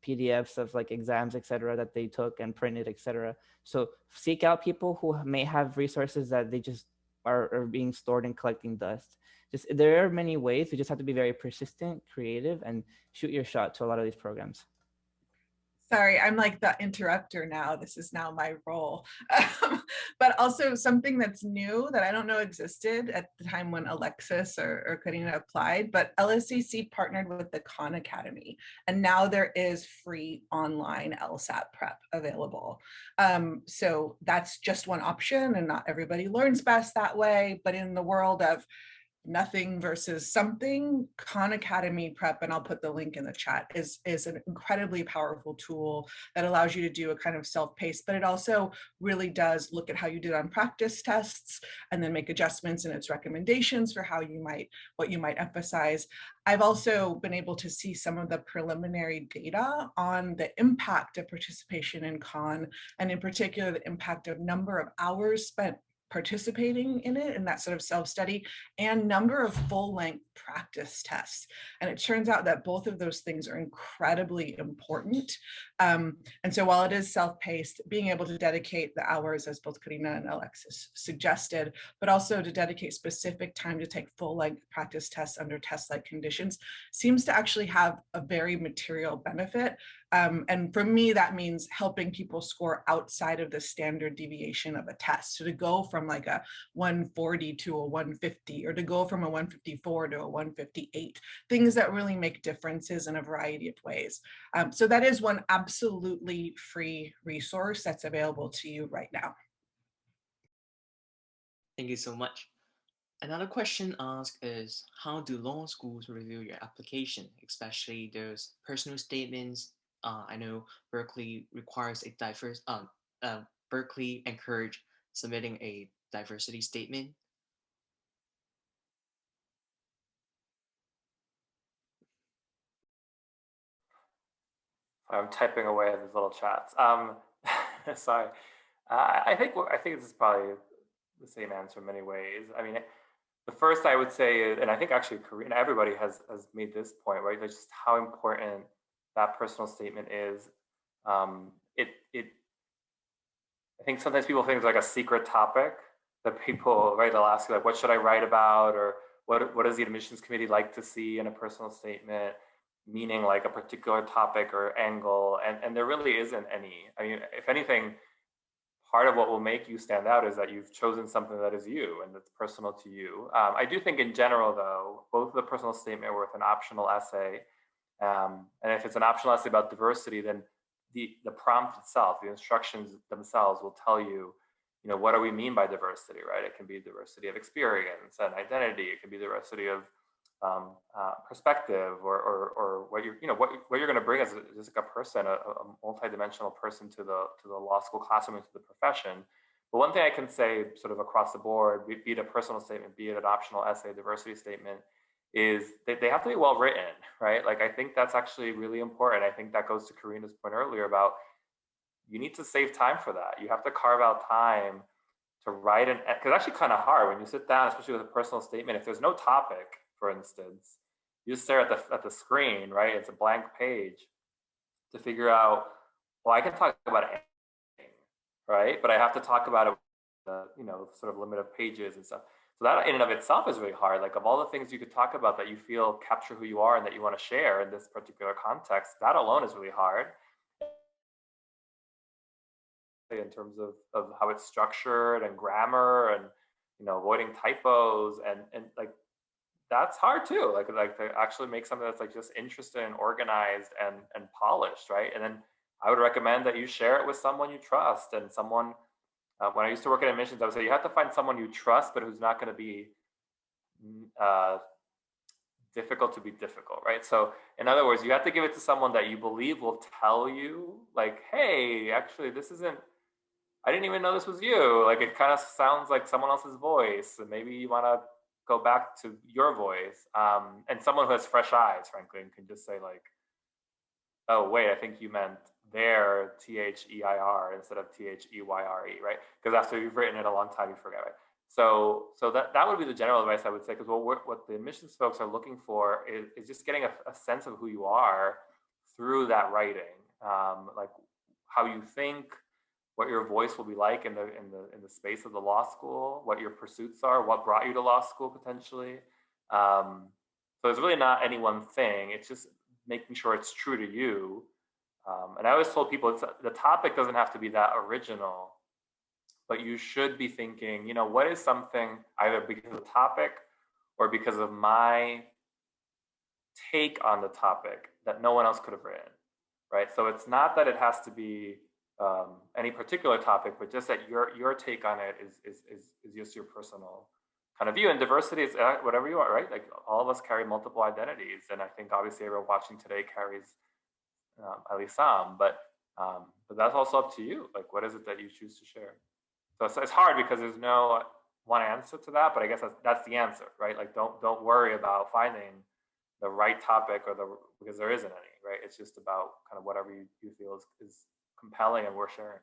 F: PDFs of like exams, etc., that they took and printed, etc. So seek out people who may have resources that they just are being stored and collecting dust. There are many ways. You just have to be very persistent, creative, and shoot your shot to a lot of these programs.
B: Sorry, I'm like the interrupter now. This is now my role. But also something that's new that I don't know existed at the time when Alexis or Karina applied, but LSAC partnered with the Khan Academy. And now there is free online LSAT prep available. So that's just one option, and not everybody learns best that way. But in the world of nothing versus something, Khan Academy prep, and I'll put the link in the chat, is an incredibly powerful tool that allows you to do a kind of self-paced, but it also really does look at how you did on practice tests and then make adjustments in its recommendations for how you might, what you might emphasize. I've also been able to see some of the preliminary data on the impact of participation in Khan, and in particular, the impact of number of hours spent participating in it, in that sort of self-study, and number of full-length practice tests. And it turns out that both of those things are incredibly important. And so while it is self-paced, being able to dedicate the hours, as both Karina and Alexis suggested, but also to dedicate specific time to take full-length practice tests under test-like conditions seems to actually have a very material benefit. And for me, that means helping people score outside of the standard deviation of a test. So to go from like a 140 to a 150, or to go from a 154 to a 158, things that really make differences in a variety of ways. So that is one absolutely free resource that's available to you right now.
A: Thank you so much. Another question asked is, how do law schools review your application, especially those personal statements? I know Berkeley requires a diverse, Berkeley encourage submitting a diversity statement.
D: I'm typing away at these little chats. Sorry. I think this is probably the same answer in many ways. I mean, the first I would say, and I think actually Karina, everybody has made this point, right? Just how important that personal statement is. I think sometimes people think it's like a secret topic that people, right, they'll ask you like, what should I write about? Or what does the admissions committee like to see in a personal statement? Meaning like a particular topic or angle, and there really isn't any. I mean, if anything, part of what will make you stand out is that you've chosen something that is you and that's personal to you. I do think in general, though, both the personal statement or with an optional essay, and if it's an optional essay about diversity, then the prompt itself, the instructions themselves will tell you, what do we mean by diversity, right? It can be diversity of experience and identity. It can be diversity of perspective, or what you're going to bring as a person, a multidimensional person to the law school classroom and to the profession. But one thing I can say sort of across the board, be it a personal statement, be it an optional essay, diversity statement, is that they have to be well written, right? Like, I think that's actually really important. I think that goes to Karina's point earlier about you need to save time for that. You have to carve out time to write because it's actually kind of hard when you sit down, especially with a personal statement. If there's no topic, for instance, you just stare at the screen, right? It's a blank page to figure out, well, I can talk about anything, right? But I have to talk about it with sort of limit of pages and stuff. So that in and of itself is really hard. Like, of all the things you could talk about that you feel capture who you are and that you want to share in this particular context, that alone is really hard. In terms of how it's structured and grammar and, avoiding typos and like, that's hard too, like to actually make something that's like just interesting and organized and polished, right? And then I would recommend that you share it with someone you trust and someone When I used to work in admissions, I would say you have to find someone you trust, but who's not going to be difficult to be difficult, right? So in other words, you have to give it to someone that you believe will tell you like, hey, actually, this isn't, I didn't even know this was you. Like, it kind of sounds like someone else's voice. And maybe you want to go back to your voice. And someone who has fresh eyes, frankly, and can just say like, oh, wait, I think you meant their Their instead of Theyre, right? Because after you've written it a long time, you forget, right? So that would be the general advice I would say, because what the admissions folks are looking for is just getting a sense of who you are through that writing, like how you think, what your voice will be like in the space of the law school, what your pursuits are, what brought you to law school potentially. So it's really not any one thing. It's just making sure it's true to you. And I always told people the topic doesn't have to be that original, but you should be thinking, you know, what is something either because of the topic or because of my take on the topic that no one else could have written, right? So it's not that it has to be any particular topic, but just that your take on it is just your personal kind of view. And diversity is whatever you are, right? Like all of us carry multiple identities, and I think obviously everyone watching today carries at least some, but that's also up to you. Like, what is it that you choose to share? So it's hard because there's no one answer to that, but I guess that's the answer, right? Like, don't worry about finding the right topic because there isn't any, right? It's just about kind of whatever you feel is compelling and worth sharing.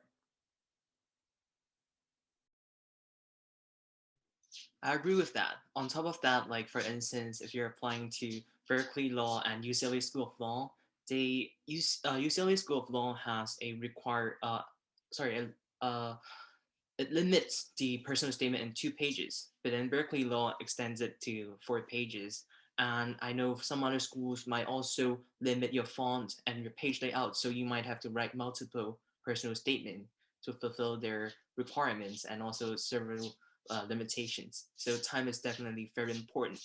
A: I agree with that. On top of that, like for instance, if you're applying to Berkeley Law and UCLA School of Law, UCLA School of Law has a it limits the personal statement in 2 pages, but then Berkeley Law extends it to 4 pages. And I know some other schools might also limit your font and your page layout, so you might have to write multiple personal statements to fulfill their requirements and also several limitations. So time is definitely very important.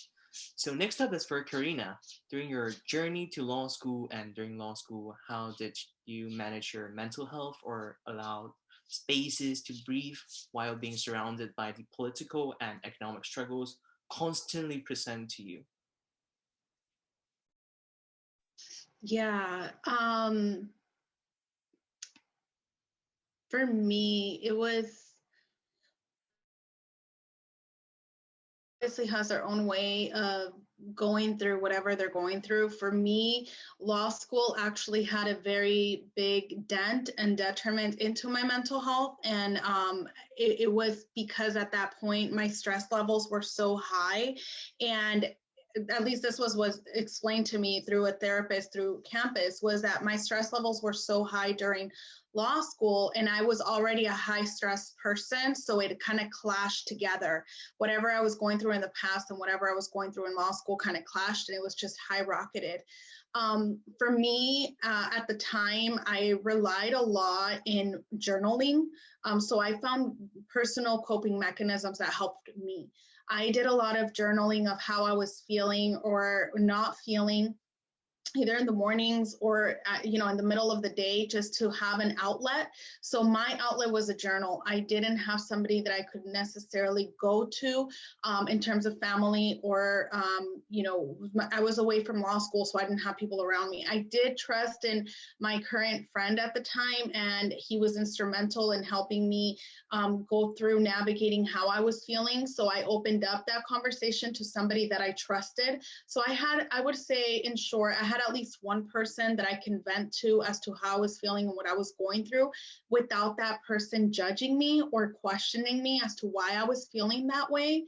A: So next up is for Karina. During your journey to law school and during law school, how did you manage your mental health or allow spaces to breathe while being surrounded by the political and economic struggles constantly present to you?
E: Yeah, for me, it was obviously has their own way of going through whatever they're going through. For me, law school actually had a very big dent and detriment into my mental health. And it was because at that point, my stress levels were so high. And at least this was explained to me through a therapist through campus, was that my stress levels were so high during law school, and I was already a high stress person, so it kind of clashed together. Whatever I was going through in the past and whatever I was going through in law school kind of clashed, and it was just high rocketed. For me, at the time, I relied a lot in journaling. So I found personal coping mechanisms that helped me. I did a lot of journaling of how I was feeling or not feeling, either in the mornings or in the middle of the day, just to have an outlet. So my outlet was a journal. I didn't have somebody that I could necessarily go to in terms of family or I was away from law school, so I didn't have people around me. I did trust in my current friend at the time, and he was instrumental in helping me go through navigating how I was feeling. So I opened up that conversation to somebody that I trusted. So I would say, in short, I had at least one person that I can vent to as to how I was feeling and what I was going through without that person judging me or questioning me as to why I was feeling that way.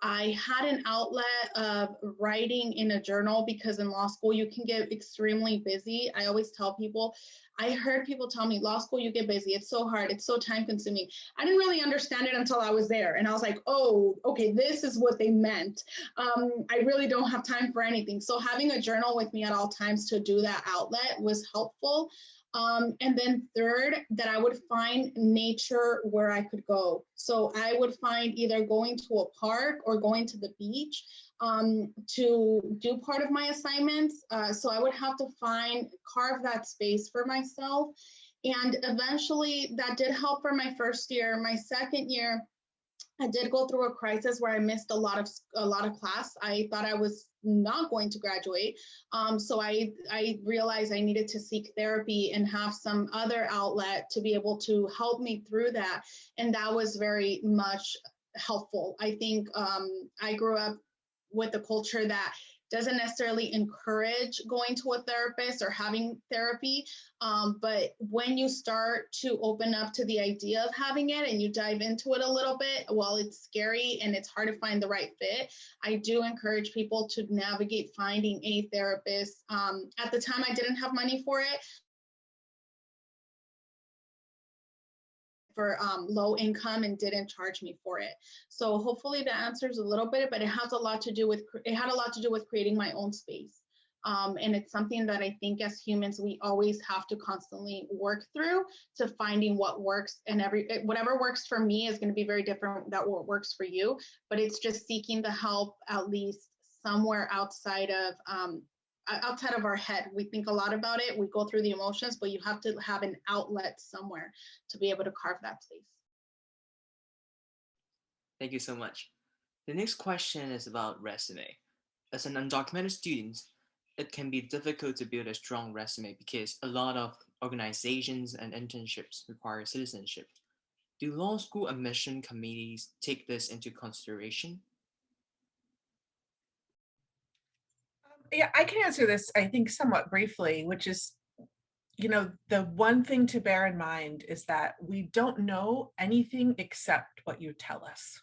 E: I had an outlet of writing in a journal because in law school, you can get extremely busy. I always tell people, I heard people tell me, law school, you get busy. It's so hard. It's so time consuming. I didn't really understand it until I was there. And I was like, oh, okay, this is what they meant. I really don't have time for anything. So having a journal with me at all times to do that outlet was helpful. And then third, that I would find nature where I could go. So I would find either going to a park or going to the beach to do part of my assignments. So I would have to carve that space for myself. And eventually that did help for my first year. My second year, I did go through a crisis where I missed a lot of class. I thought I was not going to graduate. So I realized I needed to seek therapy and have some other outlet to be able to help me through that. And that was very much helpful. I think I grew up with a culture that doesn't necessarily encourage going to a therapist or having therapy. But when you start to open up to the idea of having it and you dive into it a little bit, while it's scary and it's hard to find the right fit, I do encourage people to navigate finding a therapist. At the time, I didn't have money for it. For low income and didn't charge me for it. So hopefully that answers a little bit, but it had a lot to do with creating my own space. And it's something that I think as humans, we always have to constantly work through to finding what works, and whatever works for me is going to be very different than what works for you, but it's just seeking the help at least somewhere outside of our head. We think a lot about it, we go through the emotions, but you have to have an outlet somewhere to be able to carve that space.
A: Thank you so much. The next question is about resume. As an undocumented student, it can be difficult to build a strong resume because a lot of organizations and internships require citizenship. Do law school admission committees take this into consideration?
B: Yeah, I can answer this, I think, somewhat briefly, which is, the one thing to bear in mind is that we don't know anything except what you tell us.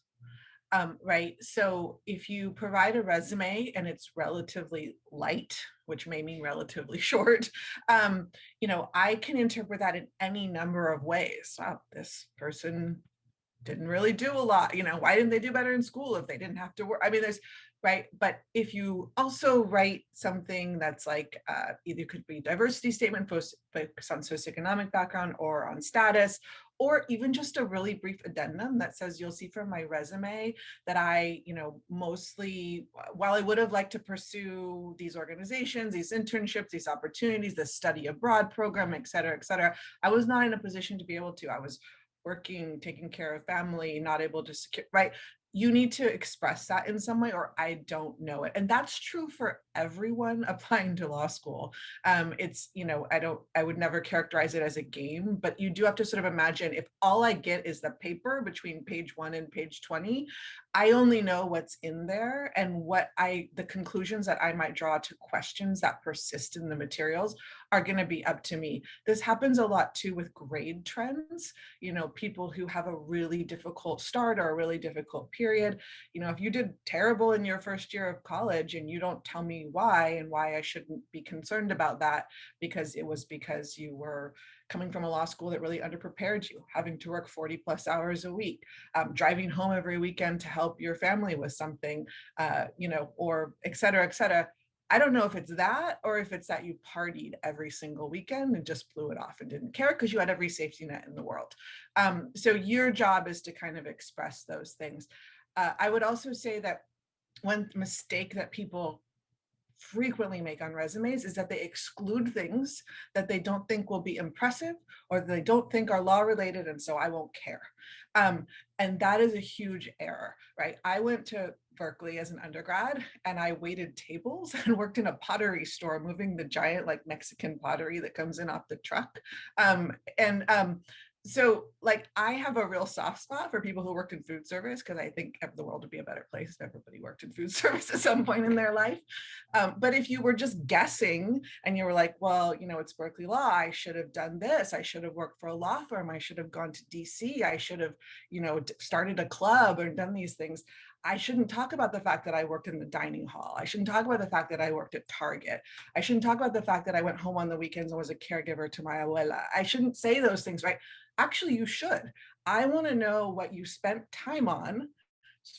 B: Right. So if you provide a resume and it's relatively light, which may mean relatively short, I can interpret that in any number of ways. Wow, this person didn't really do a lot. Why didn't they do better in school if they didn't have to work? I mean, right. But if you also write something that's like either could be diversity statement, focus on socioeconomic background or on status, or even just a really brief addendum that says, you'll see from my resume that I, mostly, while I would have liked to pursue these organizations, these internships, these opportunities, the study abroad program, et cetera, I was not in a position to be able to. I was working, taking care of family, not able to secure, right? You need to express that in some way, or I don't know it. And that's true for everyone applying to law school. It's, I would never characterize it as a game, but you do have to sort of imagine, if all I get is the paper between page 1 and page 20, I only know what's in there, and the conclusions that I might draw to questions that persist in the materials are going to be up to me. This happens a lot too with grade trends, people who have a really difficult start or a really difficult period. If you did terrible in your first year of college and you don't tell me why, and why I shouldn't be concerned about that, because you were coming from a law school that really underprepared you, having to work 40 plus hours a week, driving home every weekend to help your family with something, or et cetera. I don't know if it's that, or if it's that you partied every single weekend and just blew it off and didn't care because you had every safety net in the world. So your job is to kind of express those things. I would also say that one mistake that people frequently make on resumes is that they exclude things that they don't think will be impressive, or they don't think are law related, and so I won't care. And that is a huge error, right? I went to Berkeley as an undergrad and I waited tables and worked in a pottery store, moving the giant like Mexican pottery that comes in off the truck. So like I have a real soft spot for people who worked in food service, because I think the world would be a better place if everybody worked in food service at some point in their life. But if you were just guessing and you were like, well, it's Berkeley Law, I should have done this, I should have worked for a law firm, I should have gone to DC, I should have, started a club or done these things, I shouldn't talk about the fact that I worked in the dining hall. I shouldn't talk about the fact that I worked at Target. I shouldn't talk about the fact that I went home on the weekends and was a caregiver to my abuela. I shouldn't say those things, right? Actually, you should. I want to know what you spent time on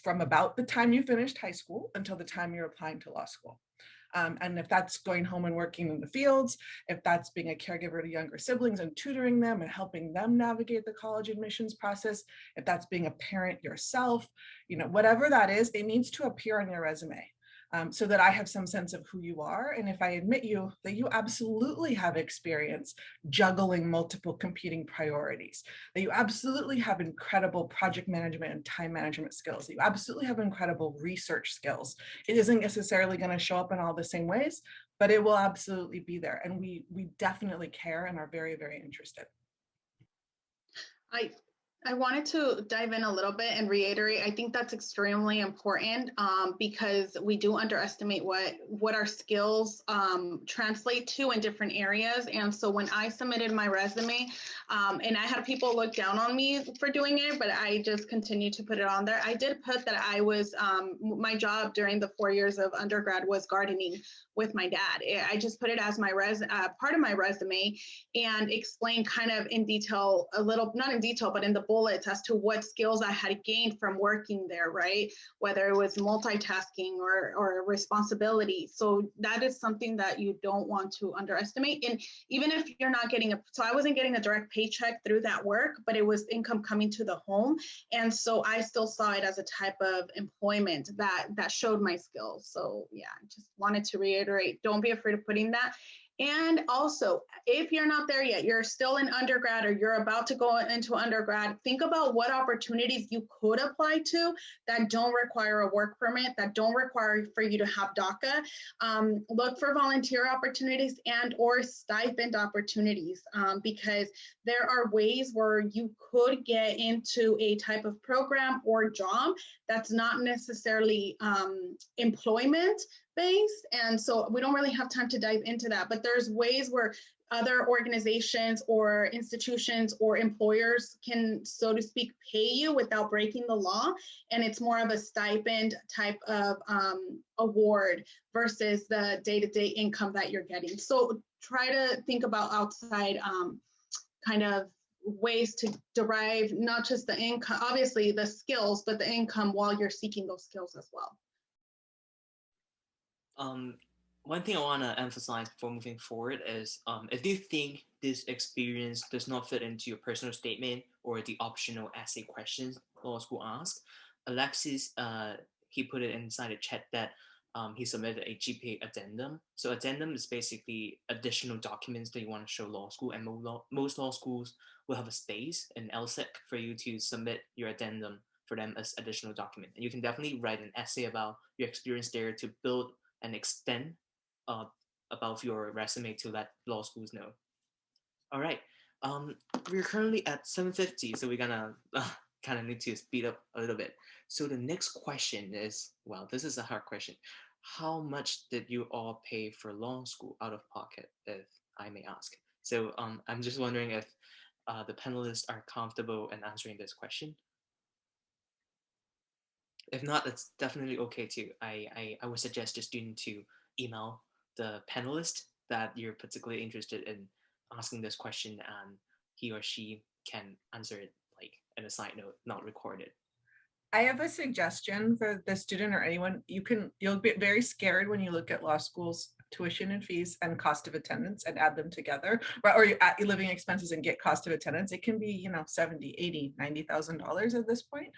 B: from about the time you finished high school until the time you're applying to law school. And if that's going home and working in the fields, if that's being a caregiver to younger siblings and tutoring them and helping them navigate the college admissions process, if that's being a parent yourself, whatever that is, it needs to appear on your resume. so that I have some sense of who you are. And if I admit you, that you absolutely have experience juggling multiple competing priorities, that you absolutely have incredible project management and time management skills, that you absolutely have incredible research skills. It isn't necessarily going to show up in all the same ways, but it will absolutely be there. And we definitely care and are very, very interested.
E: I wanted to dive in a little bit and reiterate, I think that's extremely important because we do underestimate what our skills translate to in different areas. And so when I submitted my resume, and I had people look down on me for doing it, but I just continued to put it on there. I did put that I was, my job during the 4 years of undergrad was gardening with my dad. I just put it as my part of my resume and explained kind of in detail, a little, not in detail, but in the bullets as to what skills I had gained from working there, right? Whether it was multitasking or responsibility. So that is something that you don't want to underestimate. And even if you're not getting so I wasn't getting a direct paycheck through that work, but it was income coming to the home. And so I still saw it as a type of employment that showed my skills. So yeah, I just wanted to reiterate, don't be afraid of putting that. And also, if you're not there yet, you're still in undergrad or you're about to go into undergrad, think about what opportunities you could apply to that don't require a work permit, that don't require for you to have DACA. Look for volunteer opportunities and or stipend opportunities because there are ways where you could get into a type of program or job that's not necessarily employment based. And so we don't really have time to dive into that, but there's ways where other organizations or institutions or employers can, so to speak, pay you without breaking the law. And it's more of a stipend type of award versus the day-to-day income that you're getting. So try to think about outside kind of ways to derive not just the income, obviously the skills, but the income while you're seeking those skills as well.
A: One thing I want to emphasize before moving forward is if you think this experience does not fit into your personal statement or the optional essay questions law school asks, Alexis, he put it inside the chat that he submitted a GPA addendum. So addendum is basically additional documents that you want to show law school, and most law schools will have a space in LSAC for you to submit your addendum for them as additional document. And you can definitely write an essay about your experience there to build and extend about your resume to let law schools know. All right, we're currently at 7:50, so we're gonna kind of need to speed up a little bit. So the next question is, well, this is a hard question. How much did you all pay for law school out of pocket, if I may ask? So I'm just wondering if the panelists are comfortable in answering this question. If not, it's definitely okay too. I would suggest the student to email the panelist that you're particularly interested in asking this question, and he or she can answer it like in a side note, not recorded.
B: I have a suggestion for the student or anyone. You'll get very scared when you look at law school's tuition and fees and cost of attendance and add them together, or you add living expenses and get cost of attendance. It can be, $70,000, $80,000, $90,000 at this point.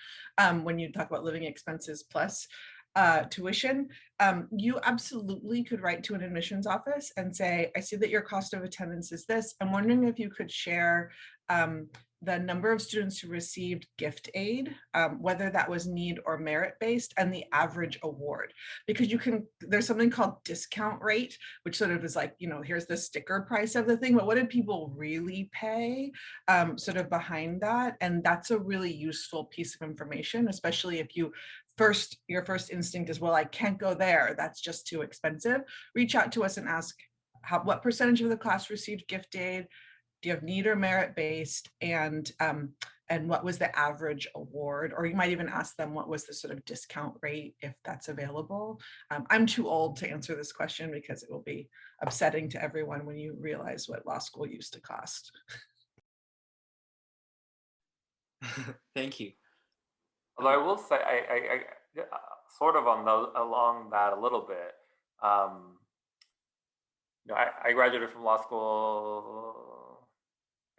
B: When you talk about living expenses plus tuition, you absolutely could write to an admissions office and say, I see that your cost of attendance is this. I'm wondering if you could share the number of students who received gift aid, whether that was need or merit based, and the average award. Because there's something called discount rate, which sort of is like, here's the sticker price of the thing, but what did people really pay sort of behind that? And that's a really useful piece of information, especially if your first instinct is, well, I can't go there, that's just too expensive. Reach out to us and ask what percentage of the class received gift aid, do you have need or merit based, and what was the average award? Or you might even ask them what was the sort of discount rate if that's available. I'm too old to answer this question because it will be upsetting to everyone when you realize what law school used to cost.
A: Thank you.
D: Although I will say, I sort of along that a little bit. I graduated from law school,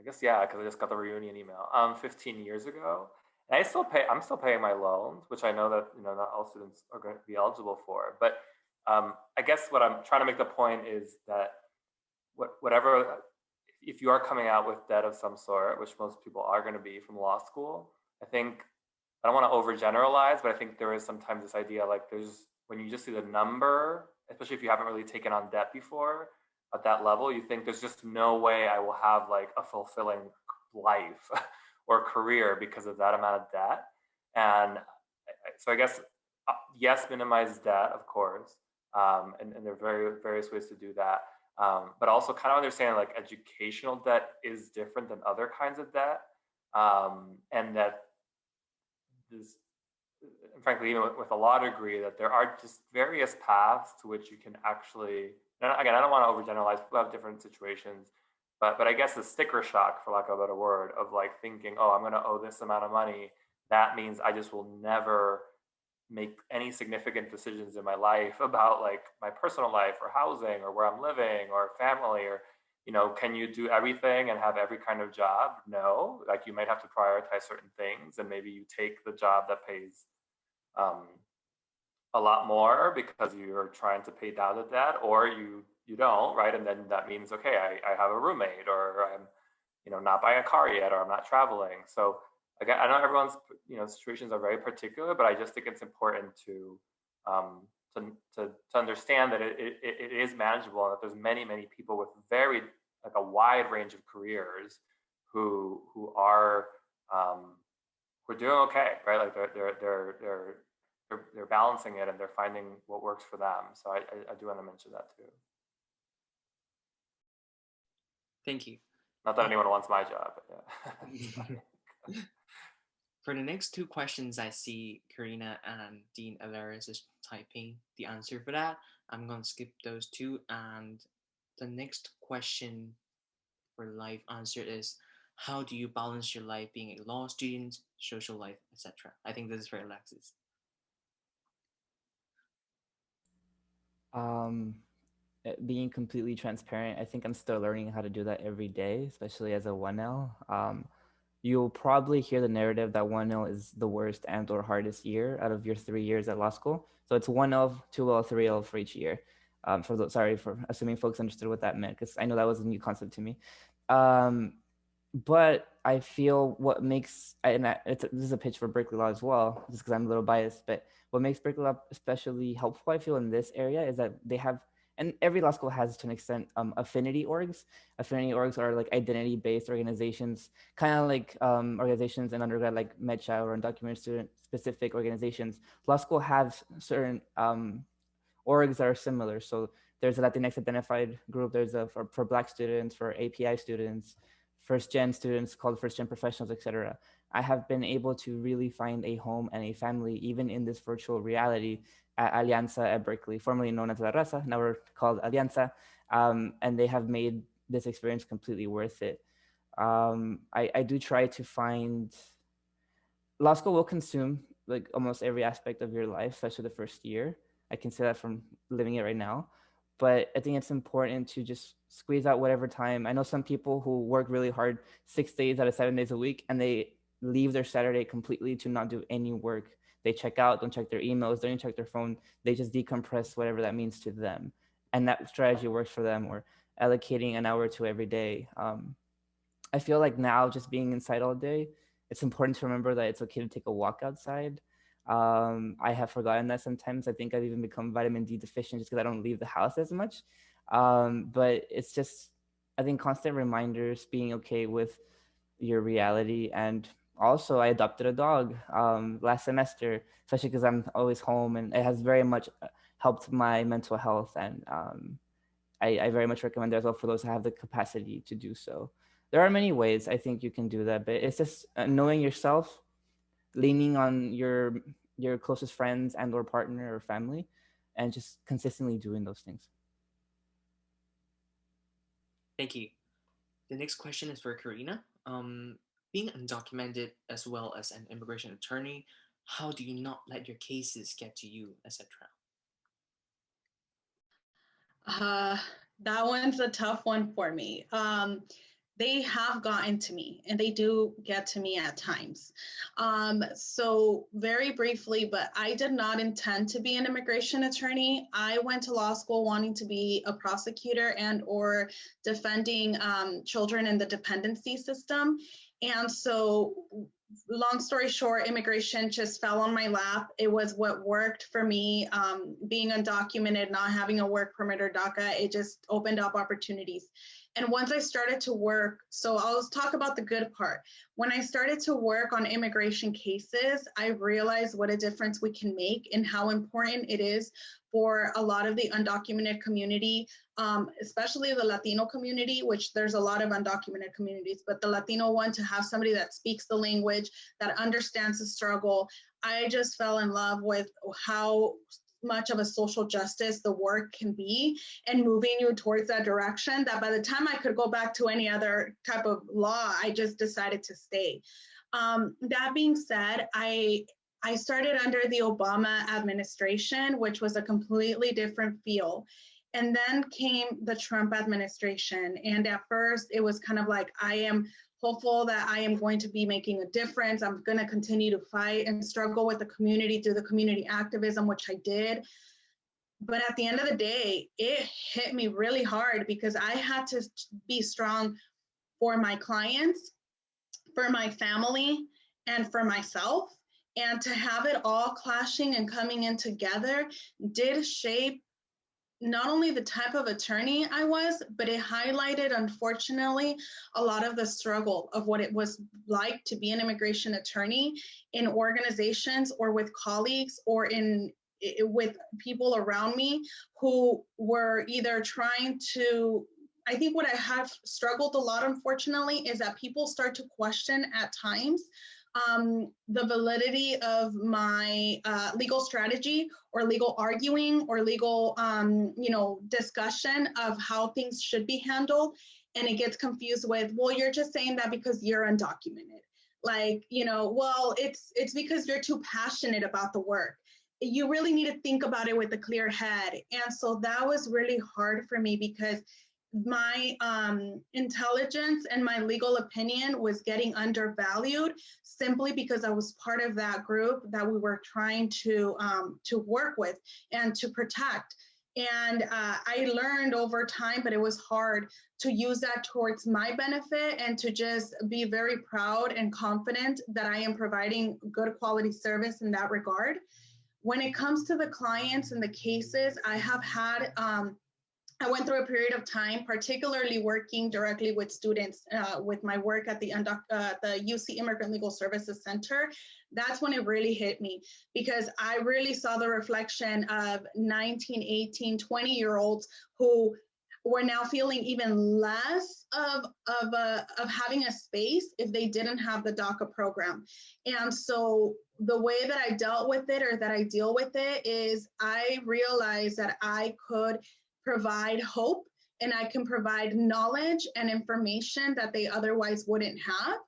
D: I guess, yeah, because I just got the reunion email 15 years ago. And I'm still paying my loans, which I know that not all students are going to be eligible for. But I guess what I'm trying to make the point is that whatever, if you are coming out with debt of some sort, which most people are going to be from law school, I think, I don't want to overgeneralize, but I think there is sometimes this idea like when you just see the number, especially if you haven't really taken on debt before at that level, you think there's just no way I will have like a fulfilling life or career because of that amount of debt. And so I guess, yes, minimize debt, of course. And there are various ways to do that. But also kind of understand like educational debt is different than other kinds of debt. And that this, frankly, even with a law degree, that there are just various paths to which you can actually, and again, I don't want to overgeneralize, people have different situations, but I guess the sticker shock, for lack of a better word, of like thinking, oh, I'm going to owe this amount of money, that means I just will never make any significant decisions in my life about like my personal life or housing or where I'm living or family, or, you know, can you do everything and have every kind of job? No, like you might have to prioritize certain things, and maybe you take the job that pays a lot more because you're trying to pay down the debt, or you don't, right? And then that means, okay, I have a roommate, or I'm, you know, not buying a car yet, or I'm not traveling. So again, I know everyone's, you know, situations are very particular, but I just think it's important to understand that it is manageable, and that there's many people with very, like, a wide range of careers who are doing okay, right? Like they're balancing it and they're finding what works for them. So I do want to mention that too.
A: Thank you.
D: Not that anyone wants my job, but yeah.
A: For the next two questions, I see Karina and Dean Alvarez is typing the answer for that. I'm going to skip those two. And the next question for life answer is, how do you balance your life being a law student, social life, etc.? I think this is for Alexis.
F: Being completely transparent, I think I'm still learning how to do that every day, especially as a 1L. You'll probably hear the narrative that 1L is the worst and or hardest year out of your 3 years at law school. So it's 1L, 2L, 3L for each year. Sorry for assuming folks understood what that meant, because I know that was a new concept to me. But I feel what makes, this is a pitch for Berkeley Law as well, just because I'm a little biased, but what makes Berkeley Law especially helpful, I feel, in this area is that they have, and every law school has to an extent, affinity orgs. Affinity orgs are like identity-based organizations, kind of like organizations in undergrad like MedCha or undocumented student-specific organizations. Law school has certain orgs that are similar. So there's a Latinx identified group, there's a for Black students, for API students, first-gen students called first-gen professionals, etc. I have been able to really find a home and a family, even in this virtual reality, at Alianza at Berkeley, formerly known as La Raza, now we're called Alianza, and they have made this experience completely worth it. I do try to find, law school will consume like almost every aspect of your life, especially the first year. I can say that from living it right now. But I think it's important to just squeeze out whatever time. I know some people who work really hard 6 days out of 7 days a week, and they leave their Saturday completely to not do any work. They check out, don't check their emails, don't even check their phone. They just decompress, whatever that means to them. And that strategy works for them, or allocating an hour or two every day. I feel like now just being inside all day, it's important to remember that it's okay to take a walk outside. I have forgotten that sometimes. I think I've even become vitamin D deficient just because I don't leave the house as much. But it's just, I think, constant reminders, being okay with your reality. And also I adopted a dog last semester, especially because I'm always home, and it has very much helped my mental health. And I very much recommend it as well for those who have the capacity to do so. There are many ways I think you can do that, but it's just knowing yourself, leaning on your closest friends and or partner or family, and just consistently doing those things.
A: Thank you. The next question is for Karina. Being undocumented as well as an immigration attorney, how do you not let your cases get to you, etc.?
E: That one's a tough one for me. they have gotten to me, and they do get to me at times. So very briefly, but I did not intend to be an immigration attorney. I went to law school wanting to be a prosecutor and or defending children in the dependency system. And so long story short, immigration just fell on my lap. It was what worked for me. Being undocumented, not having a work permit or DACA, it just opened up opportunities. And once I started to work, so I'll talk about the good part. When I started to work on immigration cases, I realized what a difference we can make and how important it is for a lot of the undocumented community, especially the Latino community, which there's a lot of undocumented communities, but the Latino one, to have somebody that speaks the language, that understands the struggle. I just fell in love with how much of a social justice the work can be, and moving you towards that direction, that by the time I could go back to any other type of law, I just decided to stay. That being said, I started under the Obama administration, which was a completely different feel. And then came the Trump administration. And at first it was kind of like, I am hopeful that I am going to be making a difference. I'm going to continue to fight and struggle with the community through the community activism, which I did. But at the end of the day, it hit me really hard because I had to be strong for my clients, for my family, and for myself. And to have it all clashing and coming in together did shape not only the type of attorney I was, but it highlighted, unfortunately, a lot of the struggle of what it was like to be an immigration attorney in organizations or with colleagues or with people around me who were either trying to, I think what I have struggled a lot, unfortunately, is that people start to question at times the validity of my legal strategy or legal arguing or legal, discussion of how things should be handled. And it gets confused with, well, you're just saying that because you're undocumented. Like, well, it's because you're too passionate about the work. You really need to think about it with a clear head. And so that was really hard for me because my intelligence and my legal opinion was getting undervalued simply because I was part of that group that we were trying to work with and to protect. And I learned over time, but it was hard to use that towards my benefit and to just be very proud and confident that I am providing good quality service in that regard. When it comes to the clients and the cases, I have had, I went through a period of time, particularly working directly with students with my work at the UC Immigrant Legal Services Center. That's when it really hit me because I really saw the reflection of 19, 18, 20-year-olds who were now feeling even less of having a space if they didn't have the DACA program. And so the way that I dealt with it, or that I deal with it, is I realized that I could provide hope and I can provide knowledge and information that they otherwise wouldn't have.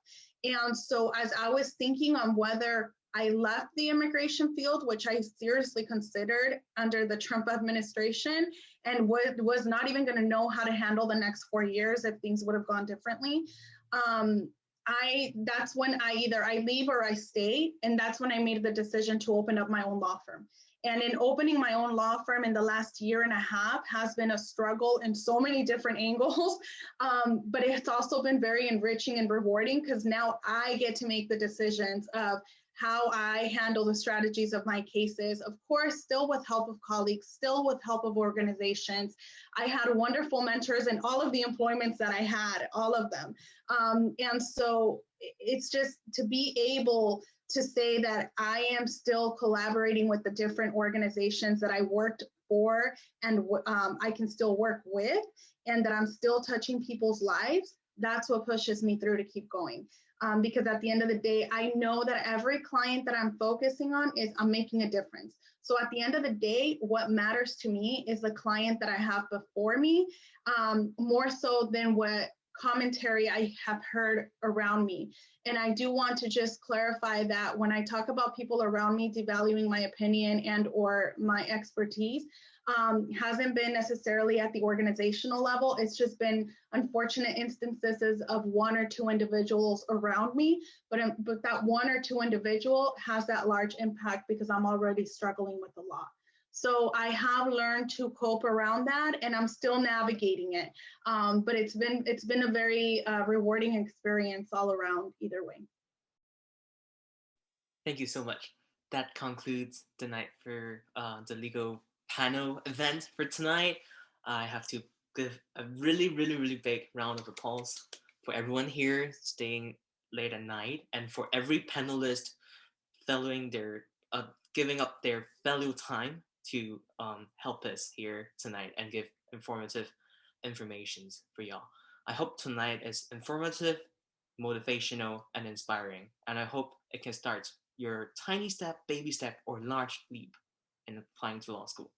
E: And so as I was thinking on whether I left the immigration field, which I seriously considered under the Trump administration, and was not even going to know how to handle the next 4 years if things would have gone differently. That's when I leave or I stay. And that's when I made the decision to open up my own law firm. And in opening my own law firm in the last year and a half has been a struggle in so many different angles, but it's also been very enriching and rewarding because now I get to make the decisions of how I handle the strategies of my cases, of course, still with help of colleagues, still with help of organizations. I had wonderful mentors in all of the employments that I had, all of them. And so it's just to be able to say that I am still collaborating with the different organizations that I worked for and I can still work with, and that I'm still touching people's lives. That's what pushes me through to keep going. Because at the end of the day, I know that every client that I'm focusing on is I'm making a difference. So at the end of the day, what matters to me is the client that I have before me, more so than what commentary I have heard around me. And I do want to just clarify that when I talk about people around me devaluing my opinion and or my expertise, hasn't been necessarily at the organizational level. It's just been unfortunate instances of one or two individuals around me, but that one or two individual has that large impact because I'm already struggling with a lot. So I have learned to cope around that, and I'm still navigating it. But it's been a very rewarding experience all around either way.
A: Thank you so much. That concludes the night for the legal panel event for tonight. I have to give a really, really, really big round of applause for everyone here staying late at night, and for every panelist following their giving up their valuable time to help us here tonight and give informative informations for y'all. I hope tonight is informative, motivational, and inspiring, and I hope it can start your tiny step, baby step, or large leap in applying to law school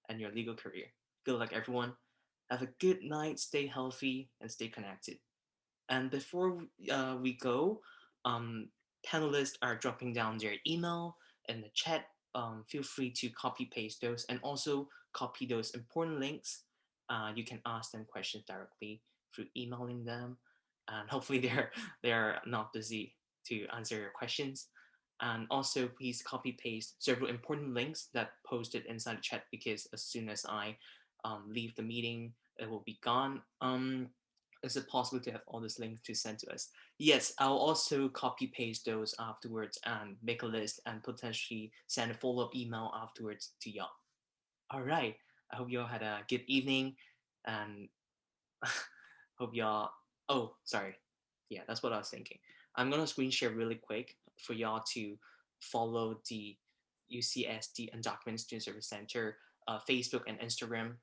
A: and your legal career. Good luck, everyone. Have a good night, stay healthy, and stay connected. And before we go, panelists are dropping down their email in the chat. Feel free to copy paste those and also copy those important links. You can ask them questions directly through emailing them, and hopefully they're not busy to answer your questions. And also please copy paste several important links that posted inside the chat, because as soon as I leave the meeting, it will be gone. Is it possible to have all these links to send to us? Yes, I'll also copy paste those afterwards and make a list and potentially send a follow-up email afterwards to y'all. All right, I hope y'all had a good evening, and hope y'all, oh, sorry. Yeah, that's what I was thinking. I'm gonna screen share really quick for y'all to follow the UCSD Undocumented Student Service Center Facebook and Instagram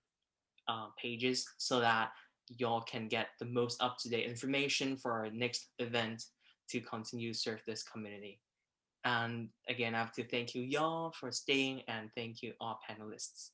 A: pages, so that y'all can get the most up-to-date information for our next event to continue to serve this community. And again, I have to thank you y'all for staying, and thank you all panelists.